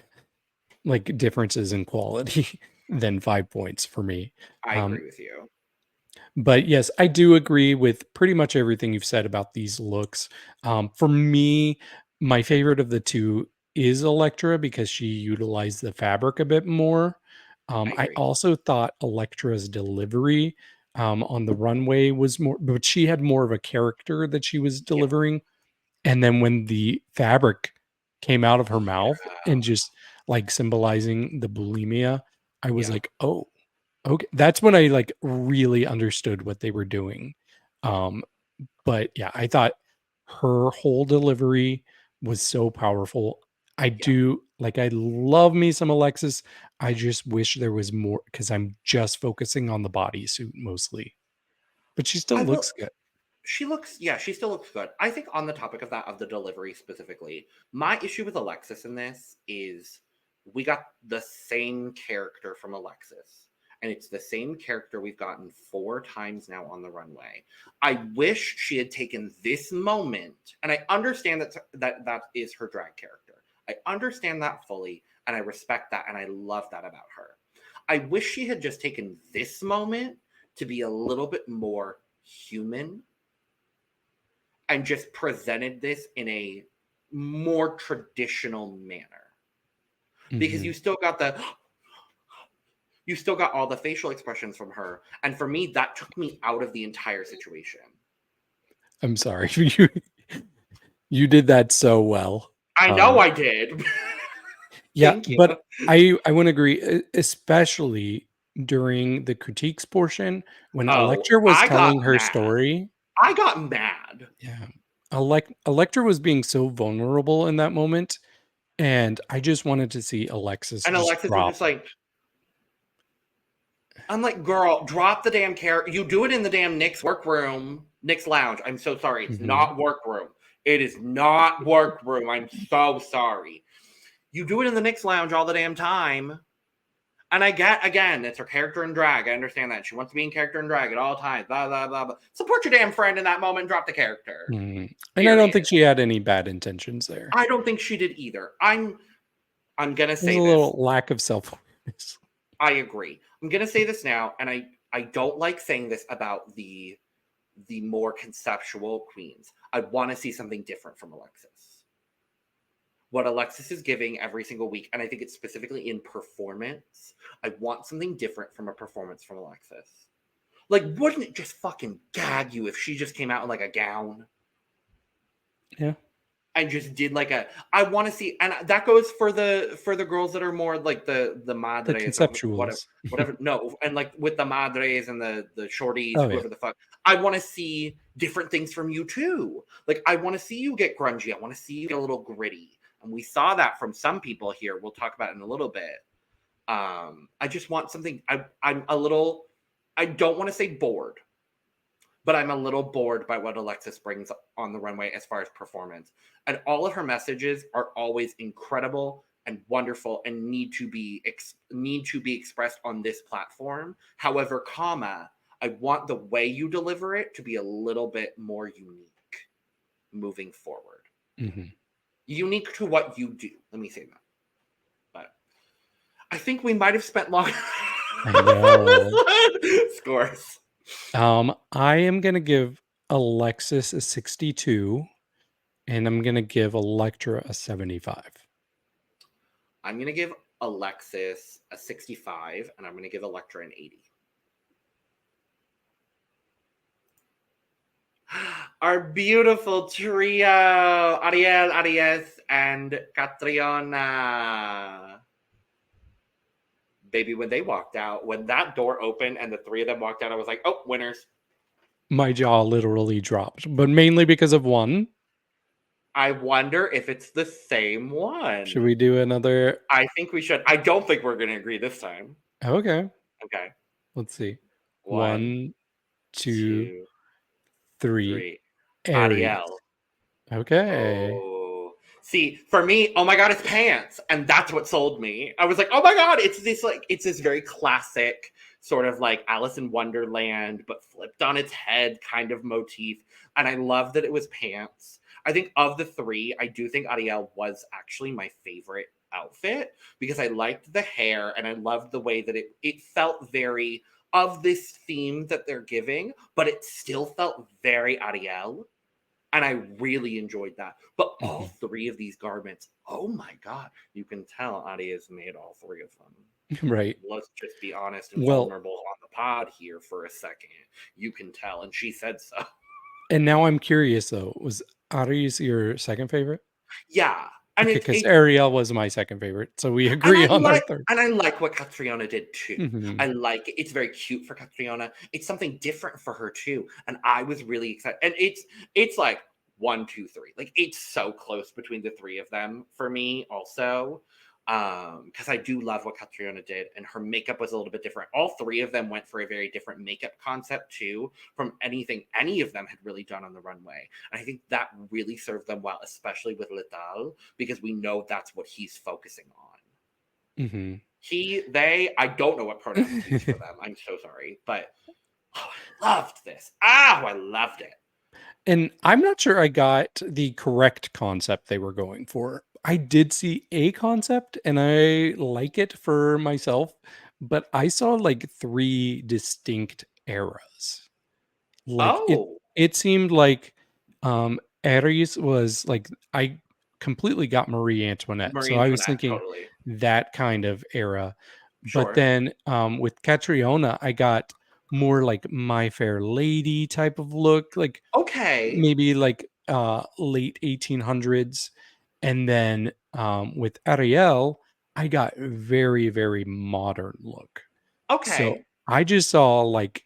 like differences in quality than 5 points for me. I Um, agree with you. But yes, I do agree with pretty much everything you've said about these looks. For me, my favorite of the two is Electra because she utilized the fabric a bit more. I I agree. also thought Electra's delivery on the runway was more, but she had more of a character that she was Yeah. delivering. And then when the fabric came out of her mouth Yeah. and just like symbolizing the bulimia, I was Yeah. like, oh, okay, that's when I, like, really understood what they were doing. Um, but yeah, I thought her whole delivery was so powerful. Yeah. I love me some Alexis. I just wish there was more because 'cause I'm just focusing on the bodysuit mostly, but she still I will. looks good. She still looks good. I think on the topic of that, of the delivery specifically, my issue with Alexis in this is we got the same character from Alexis. And it's the same character we've gotten 4 times now on the runway. I wish she had taken this moment, and I understand that is her drag character. I understand that fully, and I respect that, and I love that about her. I wish she had just taken this moment to be a little bit more human and just presented this in a more traditional manner, because Mhm. you still got all the facial expressions from her, and for me that took me out of the entire situation. I'm sorry. You did that so well. I know Um I did. Yeah, Thank you. but I wouldn't agree, especially during the critiques portion when Oh, Electra was telling her story. I got mad. Yeah, Electra was being so vulnerable in that moment, And I just wanted to see Alexis And just Alexis was drop. just like, I'm like, girl, drop the damn character. You do it in the damn Nick's workroom, Nick's lounge. I'm so sorry. It's not workroom. It is not workroom. I'm so sorry. You do it in the Nick's lounge all the damn time. And I get, again, it's her character in drag. I understand that. She wants to be in character in drag at all times. Blah, blah, blah, blah. Support your damn friend in that moment and drop the character. And I don't think she had any bad intentions there. I don't think she did either. I'm going to say There's a little lack of self-awareness. I agree. I'm going to say this now, and I don't like saying this about the more conceptual queens. I want to see something different from Alexis. What Alexis is giving every single week, and I think it's specifically in performance, I want something different from a performance from Alexis. Like, wouldn't it just fucking gag you if she just came out in like a gown? Yeah. And just did like I want to see, and that goes for the girls that are more like the madres, the conceptuals, whatever. No, and like with the madres and the shorties, whoever the fuck. I want to see different things from you too. Like I want to see you get grungy. I want to see you get a little gritty, and we saw that from some people here. We'll talk about it in a little bit. I just want something. I'm a little. I don't want to say bored. But I'm a little bored by what Alexis brings on the runway as far as performance. And all of her messages are always incredible and wonderful and need to be expressed on this platform. However, I want the way you deliver it to be a little bit more unique moving forward. Unique to what you do. Let me say that. But I think we might have spent long. Scores. I am going to give Alexis a 62, and I'm going to give Electra a 75. I'm going to give Alexis a 65, and I'm going to give Electra an 80. Our beautiful trio, Ariel, Aries, and Cattriona. Baby, when they walked out, when that door opened and the three of them walked out, I was like, oh, winners. My jaw literally dropped, but mainly because of one. I wonder if it's the same one. Should we do another? I think we should. I don't think we're going to agree this time. Okay. Let's see. 1, 2, 3. Ariel. Okay. Oh. See, for me, oh my God, it's pants. And that's what sold me. I was like, oh my God, it's this very classic sort of like Alice in Wonderland, but flipped on its head kind of motif. And I love that it was pants. I think of the three, I do think Ariel was actually my favorite outfit because I liked the hair and I loved the way that it felt very of this theme that they're giving, but it still felt very Ariel. And I really enjoyed that. But all three of these garments, oh my God, you can tell Aries made all three of them. Right. Let's just be honest and vulnerable on the pod here for a second. You can tell. And she said so. And now I'm curious, though. Was Aries your second favorite? Yeah. And because Ariel was my second favorite. So we agree on our third. And I like what Cattriona did too. I like it. It's very cute for Cattriona. It's something different for her too. And I was really excited. And it's like 1, 2, 3. Like it's so close between the three of them for me also. Because I do love what Cattriona did, and her makeup was a little bit different. All three of them went for a very different makeup concept too, from anything any of them had really done on the runway. And I think that really served them well, especially with Lital, because we know that's what he's focusing on. I don't know what pronouns to use for them. I'm so sorry, but I loved this. I loved it. And I'm not sure I got the correct concept they were going for. I did see a concept and I like it for myself, but I saw like 3 distinct eras. Like it seemed like Aries was like, I completely got Marie Antoinette. So I was thinking that kind of era. Sure. But then with Cattriona, I got more like My Fair Lady type of look, like maybe like late 1800s. And then with Ariel, I got very, very modern look. So I just saw like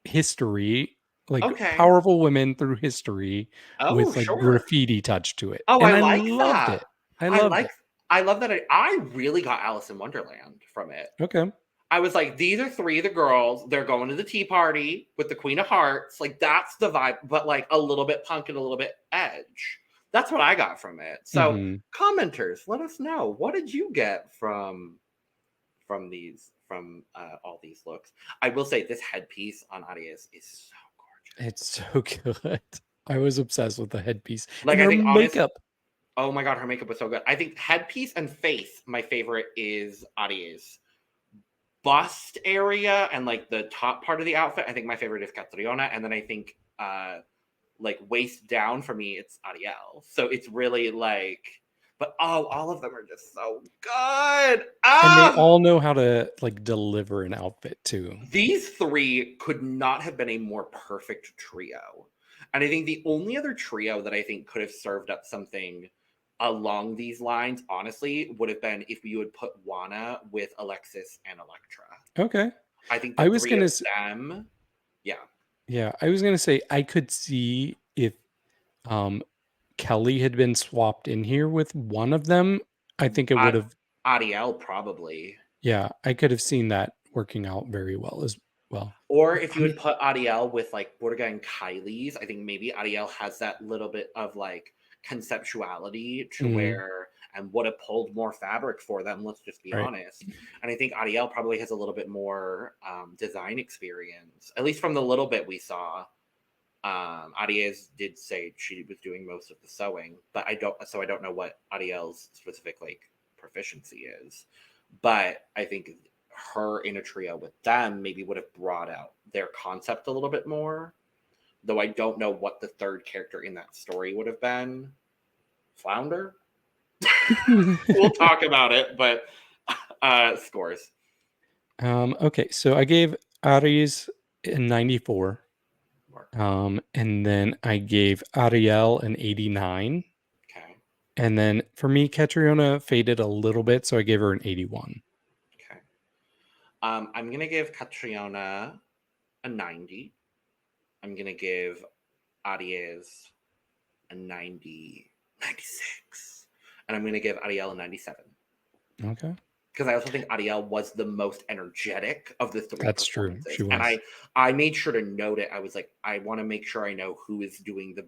history, like powerful women through history with like graffiti touch to it. Oh, and I loved it. I love it. I love that I really got Alice in Wonderland from it. Okay. I was like, these are three of the girls. They're going to the tea party with the Queen of Hearts. Like, that's the vibe, but like a little bit punk and a little bit edge. That's what I got from it. So, commenters, let us know. What did you get from all these looks? I will say this headpiece on Aries is so gorgeous. It's so good. I was obsessed with the headpiece. Like, and I her think makeup. Oh my god, her makeup was so good. I think headpiece and face, my favorite is Aries. Bust area and like the top part of the outfit, I think my favorite is Cattriona, and then I think like waist down for me it's Ariel. So it's really like, but all of them are just so good. And they all know how to like deliver an outfit too. These three could not have been a more perfect trio. And I think the only other trio that I think could have served up something along these lines, honestly, would have been if you would put Juana with Alexis and Electra. Okay. I think I was gonna them. Yeah. Yeah, I was gonna say I could see if Kelly had been swapped in here with one of them. I think it would have Ariel probably. Yeah, I could have seen that working out very well as well. Or if you would put Ariel with like Purga and Kyliezz, I think maybe Ariel has that little bit of like conceptuality to where and would have pulled more fabric for them, let's just be honest. And I think Ariel probably has a little bit more design experience, at least from the little bit we saw. Aries did say she was doing most of the sewing, but I don't know what Ariel's specific like proficiency is. But I think her in a trio with them maybe would have brought out their concept a little bit more. Though I don't know what the third character in that story would have been. Flounder? We'll talk about it, but scores. Okay, so I gave Aries a 94. And then I gave Ariel an 89. Okay. And then for me, Cattriona faded a little bit, so I gave her an 81. Okay. I'm gonna give Cattriona a 90. I'm gonna give Aries a 96. And I'm gonna give Ariel a 97. Okay. Because I also think Ariel was the most energetic of the three. That's true. She was. And I made sure to note it. I was like, I want to make sure I know who is doing the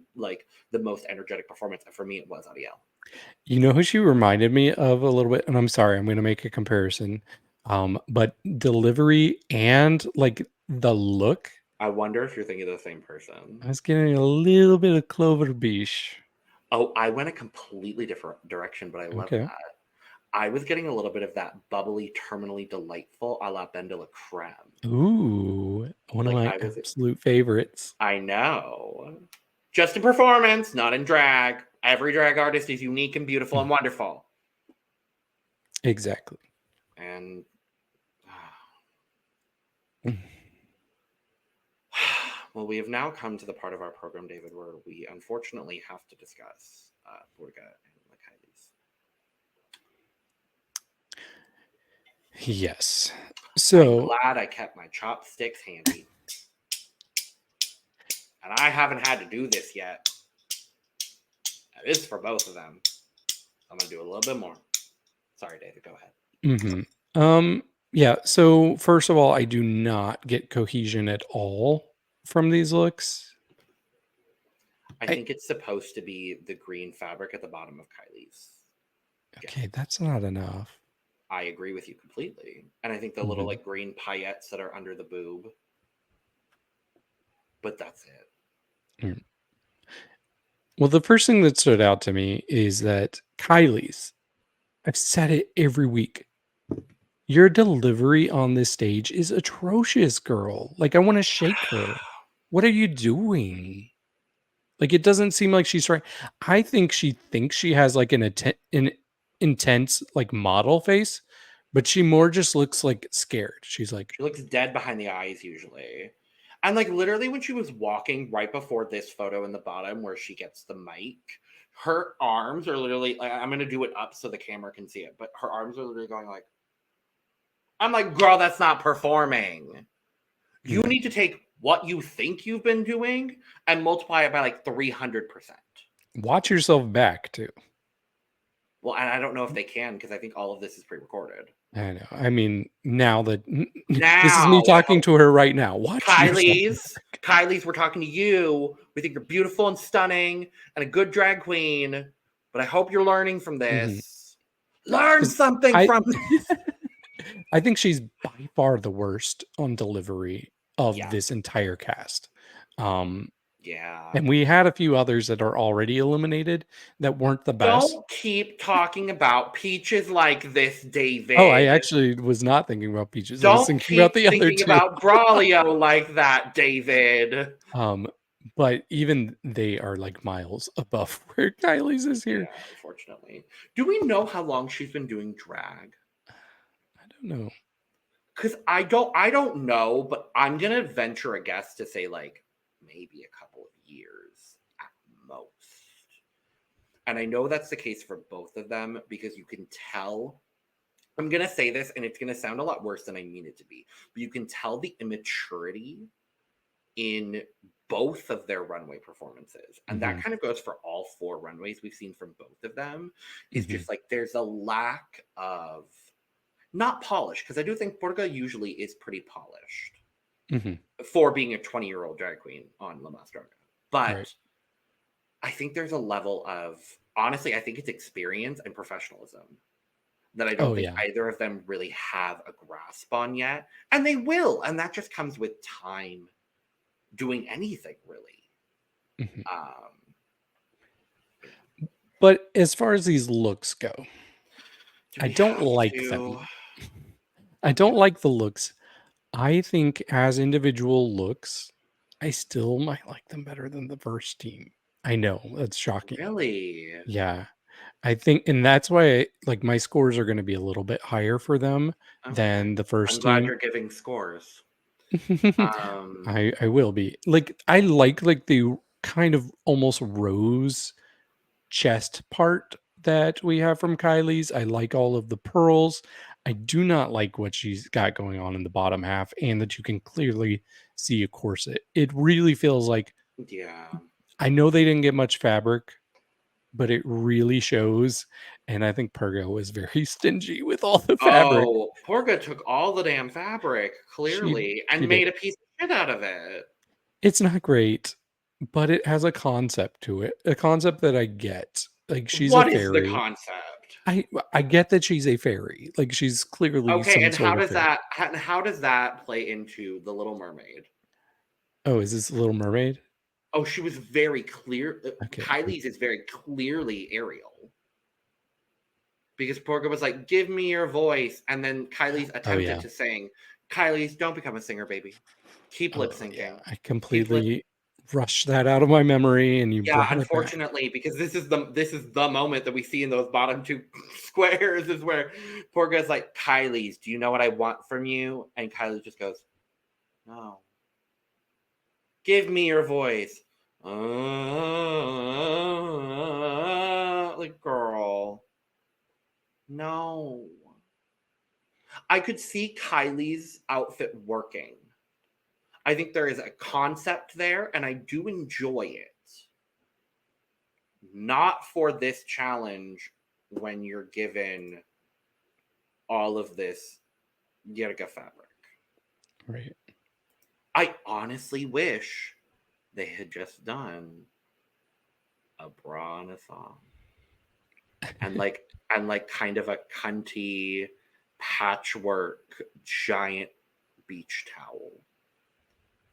most energetic performance. And for me, it was Ariel. You know who she reminded me of a little bit? And I'm sorry, I'm going to make a comparison. But delivery and like the look. I wonder if you're thinking of the same person. I was getting a little bit of Clover Beach. Oh, I went a completely different direction, but I love that. I was getting a little bit of that bubbly, terminally delightful a la Ben de la Creme. Ooh, one of my absolute favorites. I know. Just in performance, not in drag. Every drag artist is unique and beautiful and wonderful. Exactly. And well, we have now come to the part of our program, David, where we unfortunately have to discuss Purga and the Kyliezz. Yes. So I'm glad I kept my chopsticks handy. And I haven't had to do this yet. That is for both of them. I'm going to do a little bit more. Sorry, David, go ahead. Yeah, so first of all, I do not get cohesion at all from these looks. I think it's supposed to be the green fabric at the bottom of Kyliezz. Okay, that's not enough. I agree with you completely. And I think the little like green paillettes that are under the boob. But that's it. Well, the first thing that stood out to me is that Kyliezz, I've said it every week. Your delivery on this stage is atrocious, girl. Like, I want to shake her. What are you doing? Like, it doesn't seem like she's trying. I think she thinks she has like an intense like model face, but she more just looks like scared. She looks dead behind the eyes usually. And like literally when she was walking right before this photo in the bottom where she gets the mic, her arms are literally like, I'm going to do it up so the camera can see it, but her arms are literally going like, I'm like, girl, that's not performing. You need to take what you think you've been doing and multiply it by like 300%. Watch yourself back too. Well, and I don't know if they can because I think all of this is pre-recorded. I know. I mean, now that this is Now, me talking to her right now. Watch yourself. Kyliezz, we're talking to you. We think you're beautiful and stunning and a good drag queen, but I hope you're learning from this. Learn something from this. I think she's by far the worst on delivery of this entire cast. And we had a few others that are already eliminated that weren't the best. Don't keep talking about Peaches like this, David. Oh, I actually was not thinking about Peaches. I was thinking about the other two. About Braulio like that, David. But even they are like miles above where Kyliezz is here. Yeah, unfortunately. Do we know how long she's been doing drag? I don't know. Because I don't know, but I'm gonna venture a guess to say like maybe a couple of years at most. And I know that's the case for both of them because you can tell. I'm gonna say this, and it's gonna sound a lot worse than I mean it to be, but you can tell the immaturity in both of their runway performances. And that kind of goes for all 4 runways we've seen from both of them. Is just like there's a lack of not polish, because I do think Purga usually is pretty polished for being a 20-year-old drag queen on Mas Draga. But I think there's a level of, honestly, I think it's experience and professionalism that I don't think either of them really have a grasp on yet. And they will. And that just comes with time doing anything, really. But as far as these looks go, I don't like them. I don't like the looks. I think as individual looks, I still might like them better than the first team. I know, that's shocking. Really? Yeah. I think, and that's why like my scores are going to be a little bit higher for them than the first team. I'm glad you're giving scores. I will be. Like I like the kind of almost rose chest part that we have from Kyliezz. I like all of the pearls. I do not like what she's got going on in the bottom half, and that you can clearly see a corset. It really feels like, I know they didn't get much fabric, but it really shows. And I think Purga was very stingy with all the fabric. Oh, Purga took all the damn fabric, clearly, and made a piece of shit out of it. It's not great, but it has a concept to it. A concept that I get. Like she's a fairy. What is the concept? I get that she's a fairy. Like she's clearly okay. And how does that play into the Little Mermaid? Oh, is this Little Mermaid? Oh, she was very clear. Okay. Kyliezz is very clearly Ariel. Because Purga was like, give me your voice. And then Kyliezz attempted to sing. Kyliezz, don't become a singer, baby. Keep lip syncing. Yeah. I completely rushed that out of my memory, and you brought it unfortunately, because this is the moment that we see in those bottom 2 squares is where Purga is like, Kyliezz, do you know what I want from you? And Kyliezz just goes, no. Give me your voice. Like, girl. No. I could see Kylie's outfit working. I think there is a concept there, and I do enjoy it. Not for this challenge when you're given all of this Yerga fabric. Right. I honestly wish they had just done a bra and a thong. And like kind of a cunty patchwork giant beach towel.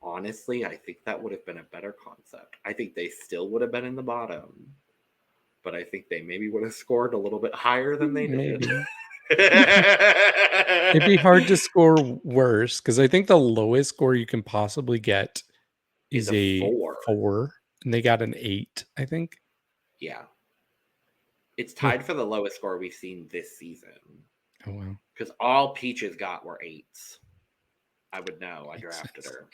Honestly, I think that would have been a better concept. I think they still would have been in the bottom, but I think they maybe would have scored a little bit higher than they did. It'd be hard to score worse because I think the lowest score you can possibly get is a 4, and they got an 8, I think. Yeah. It's tied for the lowest score we've seen this season. Oh, wow. Because all Peaches got were 8s. I would know. I drafted her.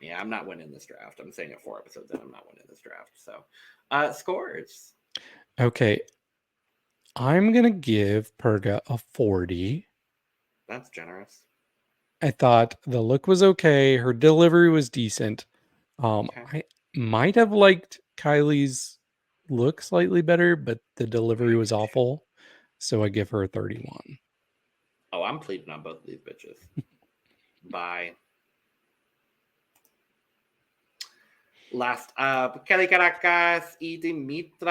Yeah, I'm not winning this draft. I'm saying it 4 episodes in. I'm not winning this draft. So, scores. Okay. I'm going to give Purga a 40. That's generous. I thought the look was okay. Her delivery was decent. I might have liked Kylie's look slightly better, but the delivery was awful. So I give her a 31. Oh, I'm pleading on both of these bitches. Bye. Last up, Caracas y Dimittra.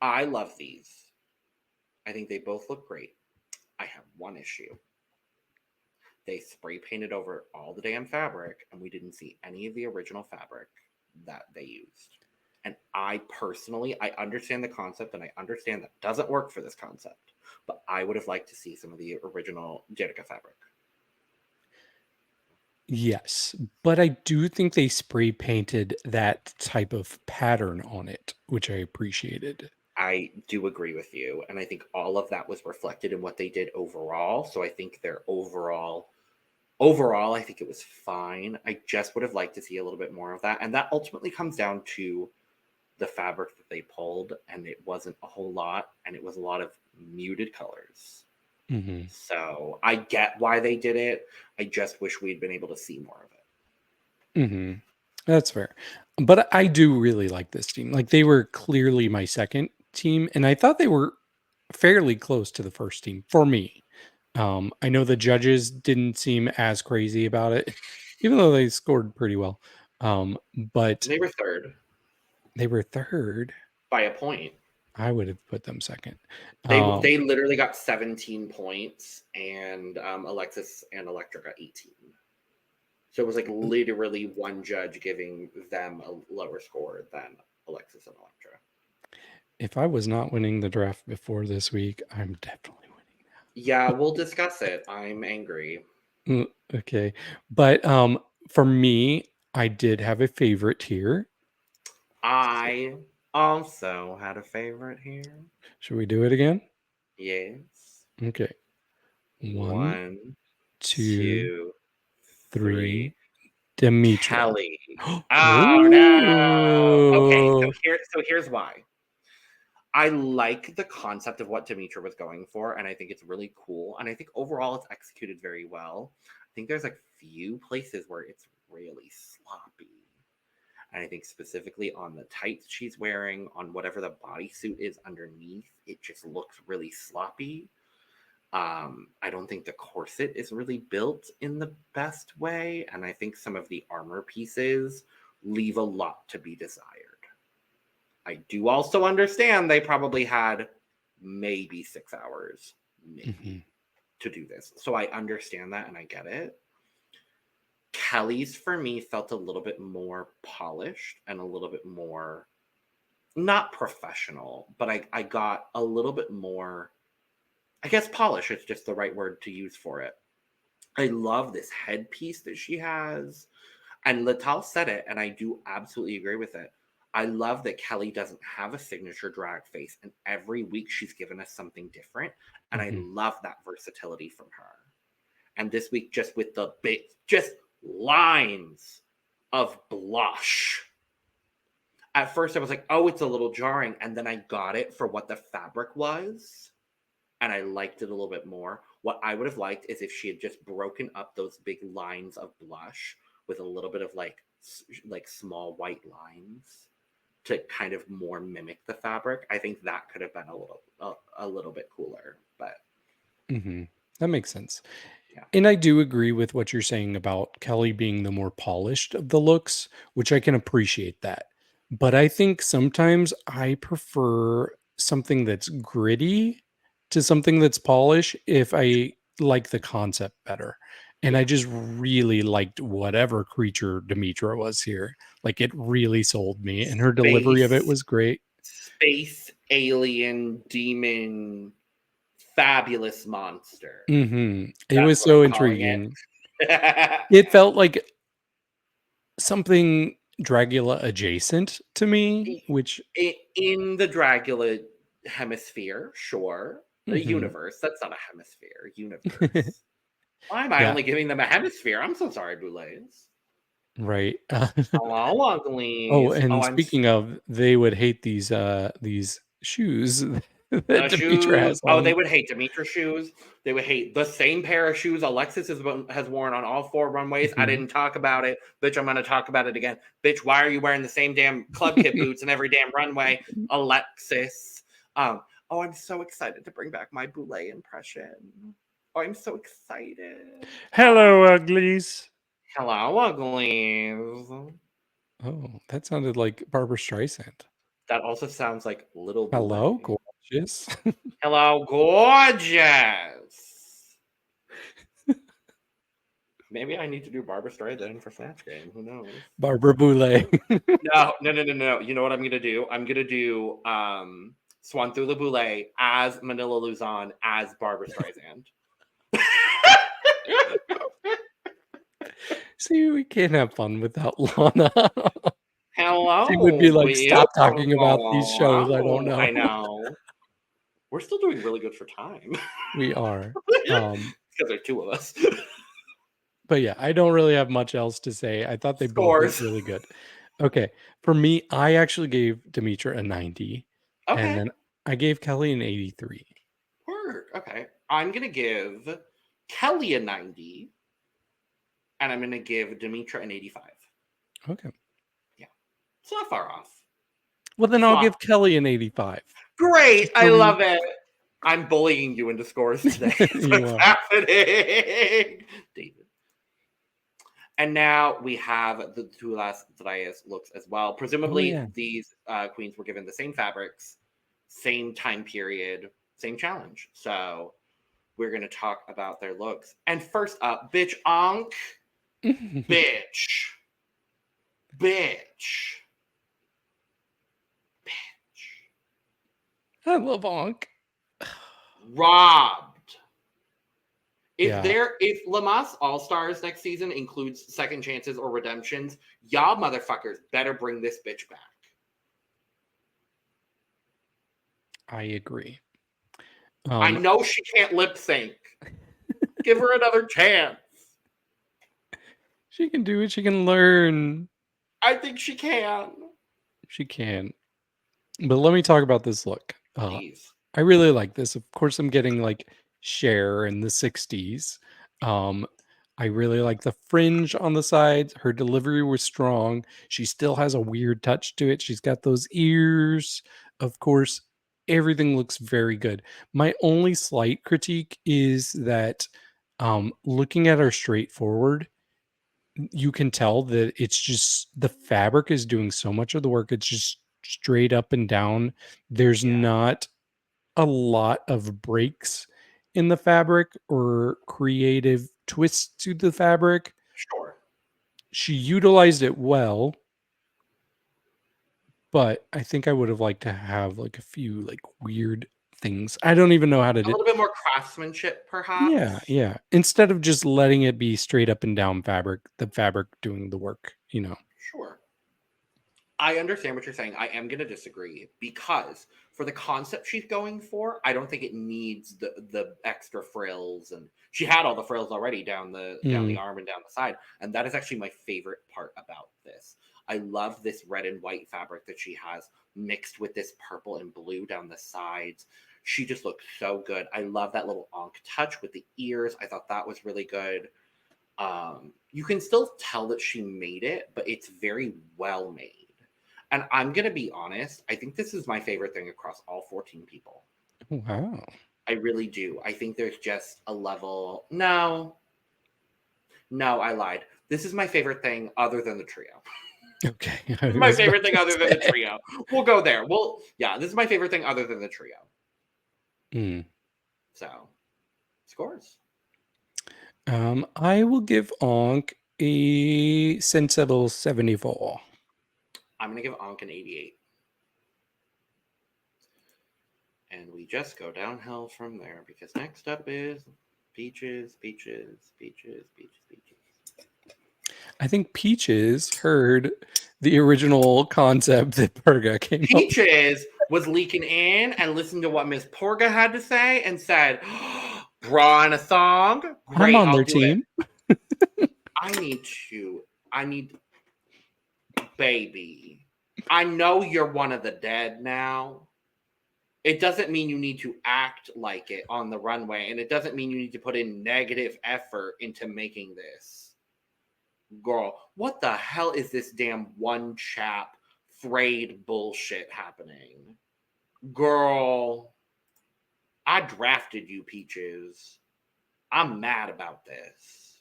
I love these. I think they both look great. I have one issue. They spray painted over all the damn fabric, and we didn't see any of the original fabric that they used. And I personally, I understand the concept, and I understand that doesn't work for this concept, but I would have liked to see some of the original Jenica fabric. Yes, but I do think they spray painted that type of pattern on it, which I appreciated. I do agree with you, and I think all of that was reflected in what they did overall. So I think their overall, I think it was fine. I just would have liked to see a little bit more of that, and that ultimately comes down to the fabric that they pulled, and it wasn't a whole lot, and it was a lot of muted colors. Mm-hmm. So I get why they did it. I just wish we'd been able to see more of it. Mm-hmm. That's fair. But I do really like this team. Like, they were clearly my second team, and I thought they were fairly close to the first team for me. I know the judges didn't seem as crazy about it, even though they scored pretty well. But They were third they were third. by a point. I would have put them second. They literally got 17 points, and Alexis and Electra got 18. So it was like literally one judge giving them a lower score than Alexis and Electra. If I was not winning the draft before this week, I'm definitely winning now. Yeah, we'll discuss it. I'm angry. Okay. But for me, I did have a favorite here. I also had a favorite here. Should we do it again? Yes. Okay. One, 2, two, 3. three. Dimittra. Kelly. Oh no. Okay, so here's why. I like the concept of what Dimittra was going for, and I think it's really cool. And I think overall it's executed very well. I think there's like few places where it's really sloppy. And I think specifically on the tights she's wearing, on whatever the bodysuit is underneath, it just looks really sloppy. I don't think the corset is really built in the best way, and I think some of the armor pieces leave a lot to be desired. I do also understand they probably had maybe 6 hours, to do this. So I understand that and I get it. Kelly's for me felt a little bit more polished and a little bit more, not professional, but I got a little bit more, I guess polish is just the right word to use for it. I love this headpiece that she has. And Lital said it, and I do absolutely agree with it. I love that Kelly doesn't have a signature drag face, and every week she's given us something different. And I love that versatility from her. And this week, just with the big, just lines of blush. At first, I was like, oh, it's a little jarring. And then I got it for what the fabric was. And I liked it a little bit more. What I would have liked is if she had just broken up those big lines of blush with a little bit of like small white lines to kind of more mimic the fabric. I think that could have been a little bit cooler, but that makes sense. Yeah. And I do agree with what you're saying about Kelly being the more polished of the looks, which I can appreciate that. But I think sometimes I prefer something that's gritty to something that's polished if I like the concept better. And I just really liked whatever creature Dimittra was here. Like, it really sold me, and her delivery of it was great. Space alien demon fabulous monster. It was so intriguing. It felt like something Dragula adjacent to me, which in the Dragula hemisphere, sure. The universe. That's not a hemisphere. Universe. Why am I only giving them a hemisphere? I'm so sorry, Boulets. Right. Hello, uglies. Oh, and speaking of, they would hate these shoes that Dimittra has on. Oh, they would hate Dimitra's shoes. They would hate the same pair of shoes Alexis has worn on all 4 runways. I didn't talk about it. Bitch, I'm going to talk about it again. Bitch, why are you wearing the same damn club kit boots in every damn runway, Alexis? Oh, I'm so excited to bring back my Boulay impression. Oh, I'm so excited. Hello, uglies. Hello, uglies. Oh, that sounded like Barbara Streisand. That also sounds like Little Hello, Boulay. gorgeous. Hello, gorgeous. Maybe I need to do Barbara Streisand for Snatch Game. Who knows? Barbara Boulay. No. You know what I'm gonna do? I'm gonna do Swan through the Boulay as Manila Luzon as Barbara Streisand. See, we can't have fun without Lana. Hello. She would be like, stop talking about these shows. I don't know. I know. We're still doing really good for time. We are. Because there's 2 of us. But yeah, I don't really have much else to say. I thought they both looked really good. Okay. For me, I actually gave Dimittra a 90. Okay. And then I gave Kelly an 83. Word. Okay. I'm going to give Kelly a 90. And I'm going to give Dimittra an 85. Okay. Yeah. It's not far off. Well, then I'll give Kelly an 85. Great. I love it. I'm bullying you into scores today. What's happening? David. And now we have the 2 last Dragas looks as well. Presumably, these queens were given the same fabrics, same time period, same challenge. So we're going to talk about their looks. And first up, bitch onk. Bitch. I love onk. Robbed. If Lamas All Stars next season includes second chances or redemptions, y'all motherfuckers better bring this bitch back. I agree. I know she can't lip sync. Give her another chance. She can do it. She can learn. I think she can. She can. But let me talk about this look. Please. I really like this. Of course, I'm getting like Cher in the 60s. I really like the fringe on the sides. Her delivery was strong. She still has a weird touch to it. She's got those ears. Of course, everything looks very good. My only slight critique is that looking at her straightforward, you can tell that it's just the fabric is doing so much of the work. It's just straight up and down. There's not a lot of breaks in the fabric or creative twists to the fabric. Sure. She utilized it well, but I think I would have liked to have like a few like weird things. I don't even know how to do a little bit more craftsmanship, perhaps. Yeah. Instead of just letting it be straight up and down fabric, the fabric doing the work, you know. Sure. I understand what you're saying. I am going to disagree because for the concept she's going for, I don't think it needs the extra frills, and she had all the frills already down the arm and down the side, and that is actually my favorite part about this. I love this red and white fabric that she has mixed with this purple and blue down the sides. She just looks so good. I love that little onk touch with the ears. I thought that was really good. You can still tell that she made it, but it's very well made. And I'm going to be honest, I think this is my favorite thing across all 14 people. Wow. I really do. I think there's just a level. No, I lied. This is my favorite thing other than the trio. Okay. My favorite thing other than the trio. We'll go there. This is my favorite thing other than the trio. So, scores. I will give Onk a sensible 74. I'm going to give Onk an 88. And we just go downhill from there because next up is Peaches. I think Peaches heard the original concept that Purga came up with. Peaches was leaking in and listened to what Miss Purga had to say and said, "Bra in a thong? Great, I'm on their team." Baby, I know you're one of the dead now. It doesn't mean you need to act like it on the runway, and it doesn't mean you need to put in negative effort into making this. Girl, what the hell is this damn one chap frayed bullshit happening? Girl, I drafted you, Peaches. I'm mad about this.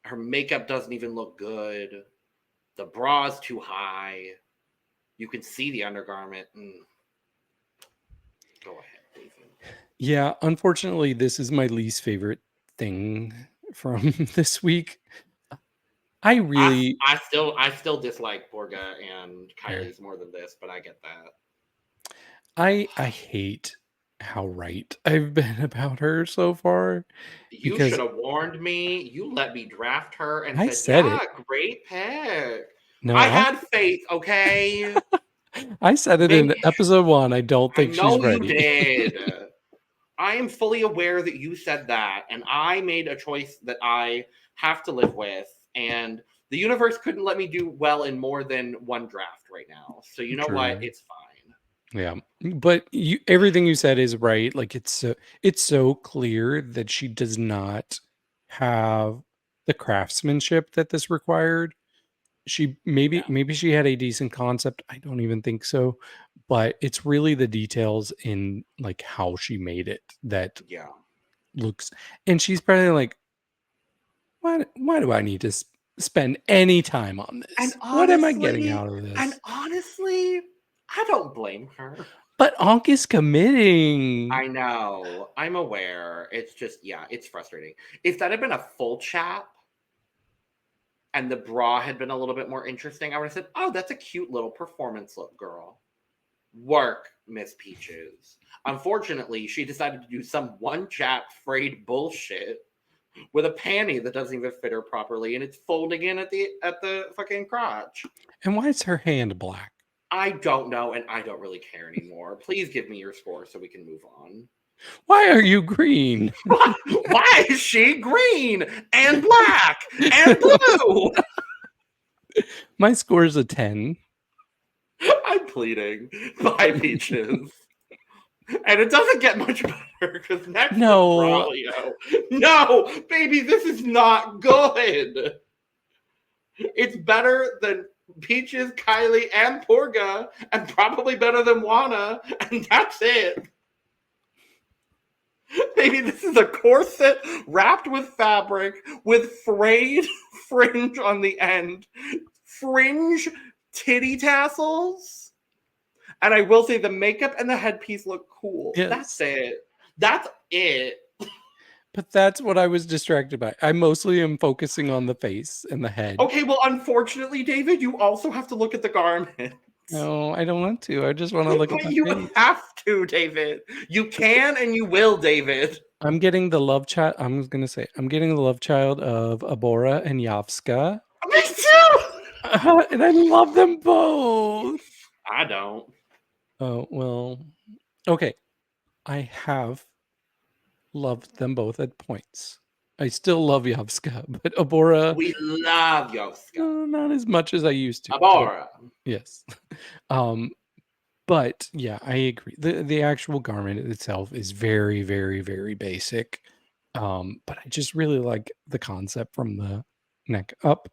Her makeup doesn't even look good. The bra's too high. You can see the undergarment. Go ahead, David. Yeah, unfortunately, this is my least favorite thing from this week. I still dislike Purga and Kyliezz more than this, but I get that. I hate how right I've been about her so far. You should have warned me. You let me draft her and I said, said yeah, it. great pick. No, I had faith, okay? I said it in episode 1. I don't think she's ready. You did. I am fully aware that you said that, and I made a choice that I have to live with, and the universe couldn't let me do well in more than one draft right now. So you know what? It's fine. Yeah, but everything you said is right. Like it's so clear that she does not have the craftsmanship that this required. She maybe she had a decent concept. I don't even think so, but it's really the details in like how she made it that looks. And she's probably like, why do I need to spend any time on this? And honestly, what am I getting out of this? And honestly, I don't blame her. But Ankh is committing. I know. I'm aware. It's just, it's frustrating. If that had been a full chap and the bra had been a little bit more interesting, I would have said, oh, that's a cute little performance look, girl. Work, Mizz Peaches. Unfortunately, she decided to do some one chap frayed bullshit with a panty that doesn't even fit her properly, and it's folding in at the fucking crotch. And why is her hand black? I don't know, and I don't really care anymore. Please give me your score so we can move on. Why are you green? Why is she green and black and blue? My score is a 10. I'm pleading. Bye, Peaches. And it doesn't get much better because next is Braulio. No, baby, this is not good. It's better than Peaches, Kylie, and Purga, and probably better than Juana, and that's it. Baby, this is a corset wrapped with fabric with frayed fringe on the end. Fringe titty tassels. And I will say the makeup and the headpiece look cool. Yes. That's it. That's it. But that's what I was distracted by. I mostly am focusing on the face and the head. Okay, well, unfortunately, David, you also have to look at the garment. No, I don't want to. I just want to look at the face. You have to, David. You can and you will, David. I'm getting the love child. I'm going to say, I'm getting the love child of Abora and Yavska. Me too! And I love them both. I don't. Oh, well, okay. I have loved them both at points. I still love Yavska, but Abora... We love Yavska. Not as much as I used to. Abora. Yes. But yeah, I agree. The actual garment itself is very, very, very basic. But I just really like the concept from the neck up.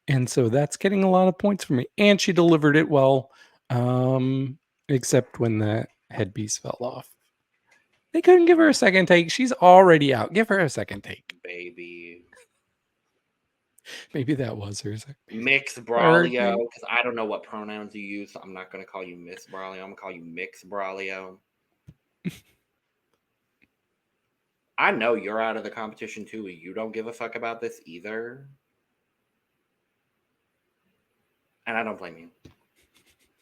And so that's getting a lot of points for me. And she delivered it well. Except when the headpiece fell off. They couldn't give her a second take. She's already out. Give her a second take. Baby. Maybe that was her. Mix Braulio, because I don't know what pronouns you use, so I'm not going to call you Miss Braulio. I'm going to call you Mix Braulio. I know you're out of the competition too, and you don't give a fuck about this either. And I don't blame you.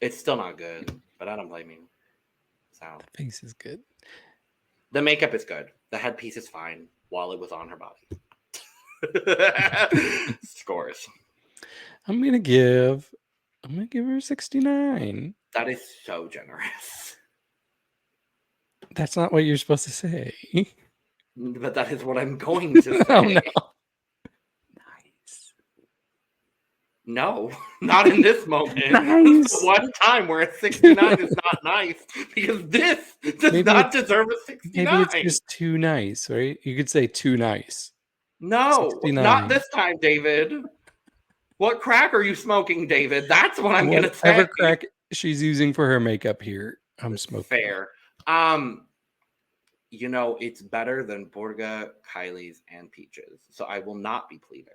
It's still not good, but I don't blame you. So the face is good. The makeup is good. The headpiece is fine while it was on her body. Scores. I'm gonna give her 69. That is so generous. That's not what you're supposed to say. But that is what I'm going to say. Oh, no. Nice. No, not in this moment. Nice. This is the one time where a 69 is not nice because this does not deserve a 69. Maybe it's just too nice, right? You could say too nice. No, 69. not this time, David. What crack are you smoking, David? That's what I'm going to say. Whatever crack she's using for her makeup here, I'm smoking. Fair. You know, it's better than Purga, Kyliezz, and Peaches. So I will not be pleading.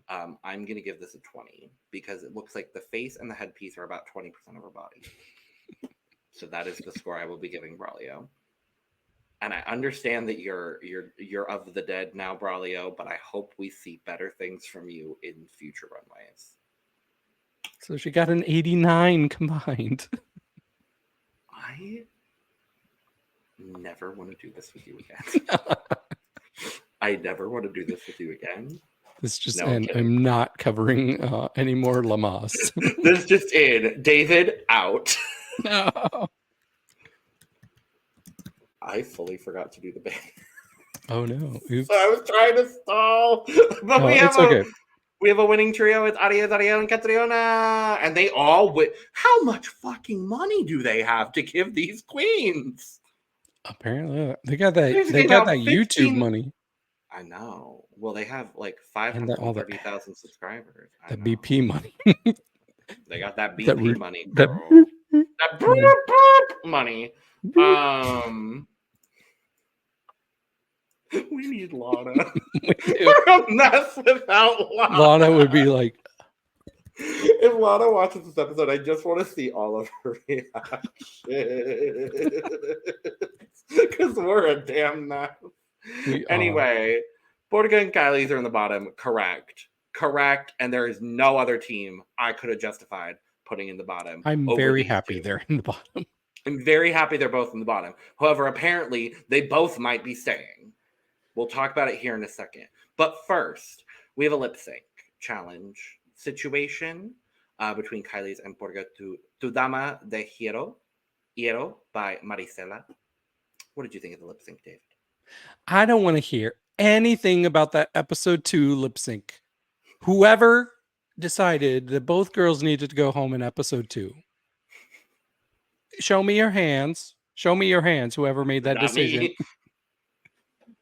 I'm going to give this a 20 because it looks like the face and the headpiece are about 20% of her body. So that is the score I will be giving Braulio. And I understand that you're of the dead now, Braulio, but I hope we see better things from you in future runways. So she got an 89 combined. I never want to do this with you again. I never want to do this with you again. This just in. I'm not covering any more Lamas. This just in. David out. No. I fully forgot to do the bang. Oh no. Oops. So I was trying to stall. But no, we have a winning trio. It's Ariel, and Cattriona. And they all win. How much fucking money do they have to give these queens? Apparently. They got that YouTube money. I know. Well, they have like 530,000 subscribers. The BP money. They got that BP money. That money. We need Lana. We're a mess without Lana. Lana would be like, if Lana watches this episode, I just want to see all of her reactions. Because we're a damn mess. Anyway, Purga and Kyliezz are in the bottom. Correct. And there is no other team I could have justified putting in the bottom. I'm very happy they're in the bottom. I'm very happy they're both in the bottom. However, apparently, they both might be staying. We'll talk about it here in a second. But first, we have a lip sync challenge situation between Kyliezz and Purga to Dama de Hierro by Marisela. What did you think of the lip sync, David? I don't want to hear anything about that episode 2 lip sync. Whoever decided that both girls needed to go home in episode 2. Show me your hands. Show me your hands, whoever made that decision. Me.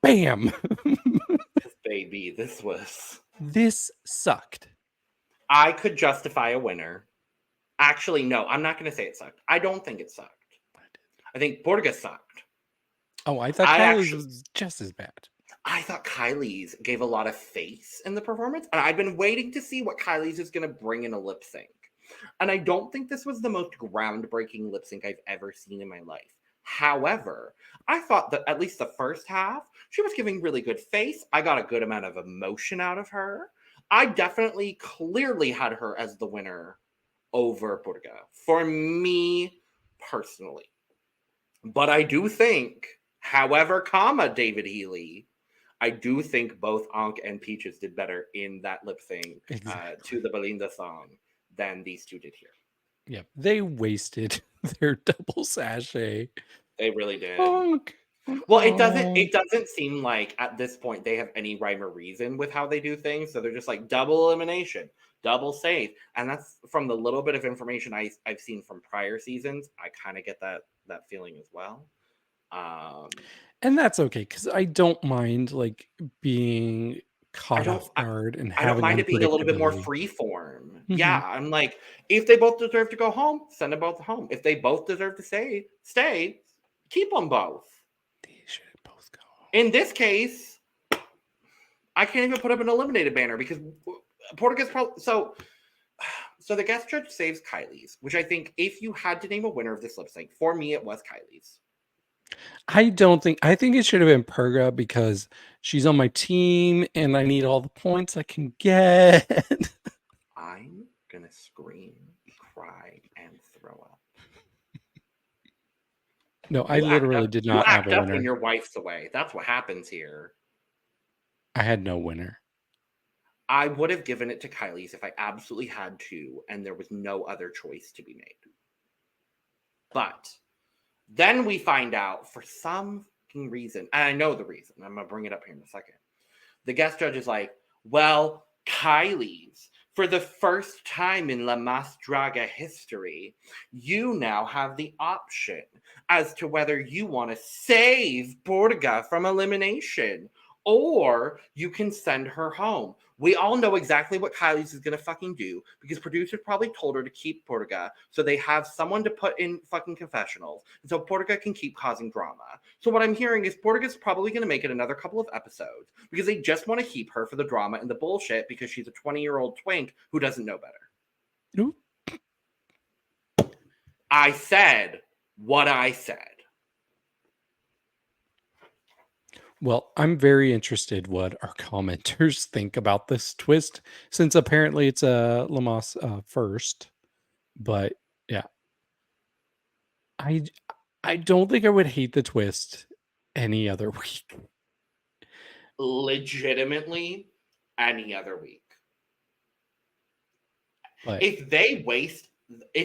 Bam! Baby, this sucked. I could justify a winner. Actually, no, I'm not going to say it sucked. I don't think it sucked. I think Purga sucked. Oh, I thought Kyliezz was just as bad. I thought Kyliezz gave a lot of face in the performance, and I've been waiting to see what Kyliezz is going to bring in a lip sync. And I don't think this was the most groundbreaking lip sync I've ever seen in my life. However, I thought that at least the first half, she was giving really good face. I got a good amount of emotion out of her. I definitely clearly had her as the winner over Purga, for me personally. But I do think, however, David Healy, I do think both Ankh and Peaches did better in that lip sync to the Belinda song than these two did here. Yeah, they wasted their double sachet. They really did. Ankh. Well, it doesn't seem like at this point they have any rhyme or reason with how they do things. So they're just like double elimination, double save. And that's from the little bit of information I've seen from prior seasons. I kind of get that feeling as well. And that's okay, because I don't mind like being caught off guard and having. I don't mind it being a little bit more freeform. Mm-hmm. Yeah, I'm like, if they both deserve to go home, send them both home. If they both deserve to stay, keep them both. They should both go home. In this case, I can't even put up an eliminated banner because Purga's probably so the guest judge saves Kyliezz, which I think if you had to name a winner of this lip sync, for me it was Kyliezz. I think it should have been Purga because she's on my team and I need all the points I can get. I'm gonna scream, cry, and throw up. No, I literally did not have a winner. When your wife's away. That's what happens here. I had no winner. I would have given it to Kyliezz if I absolutely had to, and there was no other choice to be made. But then we find out for some reason, and I know the reason, I'm going to bring it up here in a second. The guest judge is like, well, Kyliezz For the first time in La Mas Draga history, you now have the option as to whether you want to save Purga from elimination or you can send her home. We all know exactly what Kyliezz is going to fucking do because producers probably told her to keep Purga so they have someone to put in fucking confessionals. And so Purga can keep causing drama. So what I'm hearing is Purga's probably going to make it another couple of episodes because they just want to keep her for the drama and the bullshit because she's a 20-year-old twink who doesn't know better. Nope. I said what I said. Well, I'm very interested what our commenters think about this twist, since apparently it's a La Mas first. But yeah, I don't think I would hate the twist any other week. Legitimately, any other week. But if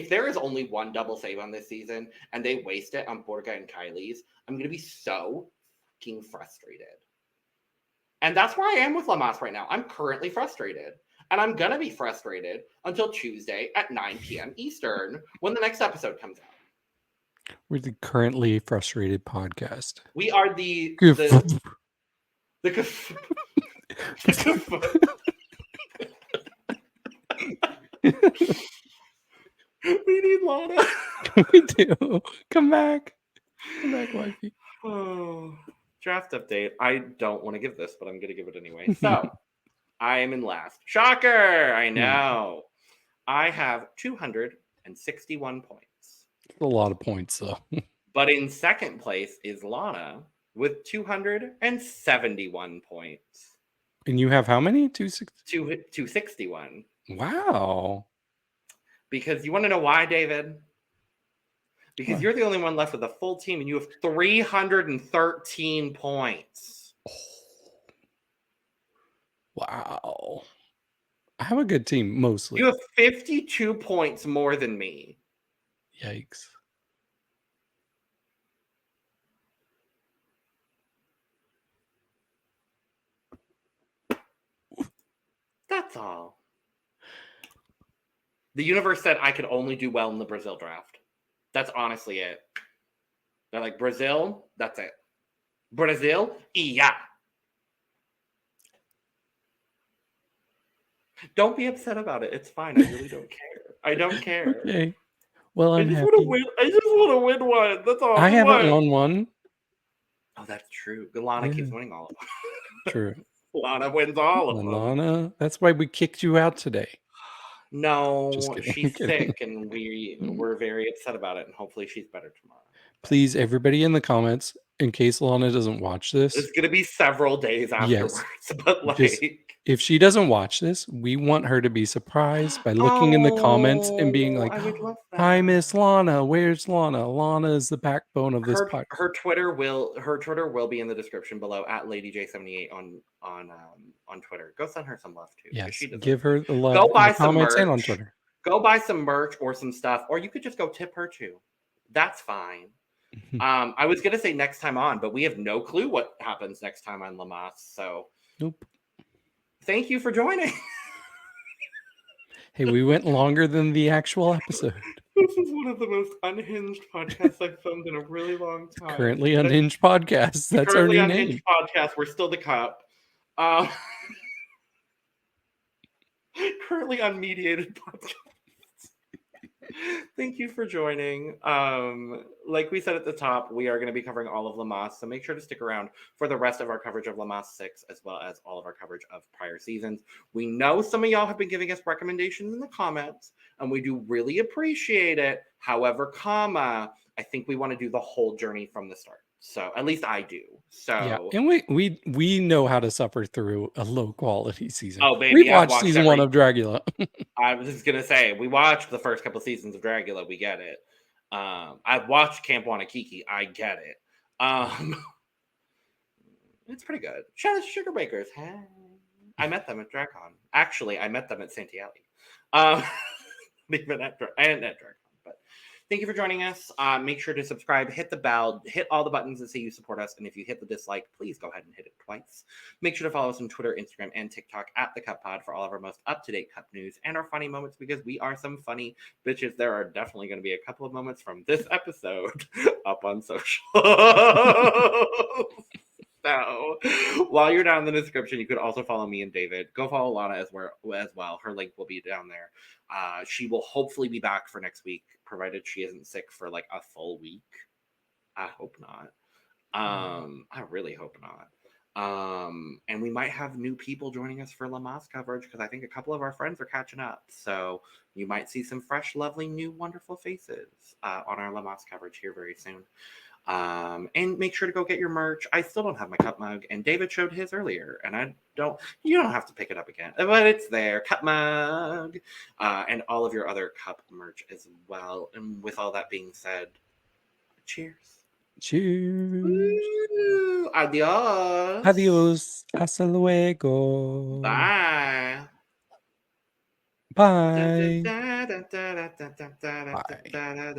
there is only one double save on this season and they waste it on Purga and Kyliezz, I'm gonna be so fucking frustrated. And that's where I am with La Mas right now. I'm currently frustrated. And I'm gonna be frustrated until Tuesday at 9 p.m. Eastern when the next episode comes out. we're the Currently Frustrated Podcast. We are the we need Lana. We do. Come back. Come back, wifey. Oh, draft update. I don't want to give this, but I'm going to give it anyway. So, I am in last. Shocker! I know. I have 261 points. A lot of points, though. But in second place is Lana with 271 points. And you have how many? 261. Wow. Because you want to know why, David? Because you're the only one left with a full team, and you have 313 points. Wow. I have a good team, mostly. You have 52 points more than me. Yikes. That's all. The universe said I could only do well in the Brazil draft. That's honestly it. They're like, Brazil, that's it. Brazil, yeah. Don't be upset about it. It's fine. I really don't care. I don't care. Okay. Well, I'm happy. I just want to win one. That's all. I haven't won one. Oh, that's true. Lana keeps winning all of them. True. Lana wins all of them. Lana, that's why we kicked you out today. No, Just kidding. she's sick, and we're very upset about it, and hopefully she's better tomorrow. Please, everybody in the comments, in case Lana doesn't watch this. It's going to be several days afterwards, but if she doesn't watch this, we want her to be surprised by looking in the comments and being like, I would love that. "Hi, Miss Lana. Where's Lana? Lana is the backbone of this podcast." Her Twitter will be in the description below at LadyJ78 on Twitter. Go send her some love too. Yes, she give her the love. Go buy in the some comments merch. and on Twitter. Go buy some merch or some stuff, or you could just go tip her too. That's fine. I was gonna say next time on, but we have no clue what happens next time on La Mas. So nope. Thank you for joining. Hey, we went longer than the actual episode. This is one of the most unhinged podcasts I've filmed in a really long time. Currently Unhinged Podcast. That's our new name. Podcast. We're still the cup. Currently unmediated podcast. Thank you for joining. Like we said at the top, we are going to be covering all of La Mas, so make sure to stick around for the rest of our coverage of La Mas 6, as well as all of our coverage of prior seasons. We know some of y'all have been giving us recommendations in the comments, and we do really appreciate it. However, I think we want to do the whole journey from the start. So at least I do. So yeah, and we know how to suffer through a low quality season. Oh baby, we watched season 1 of Dragula. I was just gonna say we watched the first couple seasons of Dragula. We get it. I've watched Camp Wanakiki. I get it. It's pretty good. Shout out to Sugar Bakers. Hey. I met them at DragCon. Actually, I met them at Sentido. Even at DragCon, but Thank you for joining us. Make sure to subscribe, hit the bell, hit all the buttons that say you support us. And if you hit the dislike, please go ahead and hit it twice. Make sure to follow us on Twitter, Instagram, and TikTok at The Cup Pod for all of our most up-to-date Cup news and our funny moments, because we are some funny bitches. There are definitely going to be a couple of moments from this episode up on social. So, while you're down in the description, you could also follow me and David. Go follow Lana as well. Her link will be down there. She will hopefully be back for next week, provided she isn't sick for like a full week. I hope not. I really hope not. And we might have new people joining us for La Mas coverage, because I think a couple of our friends are catching up. So you might see some fresh, lovely, new, wonderful faces on our La Mas coverage here very soon. And make sure to go get your merch. I still don't have my cup mug, and David showed his earlier, and you don't have to pick it up again, but it's there, cup mug, and all of your other cup merch as well. And with all that being said, cheers. Cheers. Ooh, adios. Adios. Hasta luego. Bye. Bye. Bye.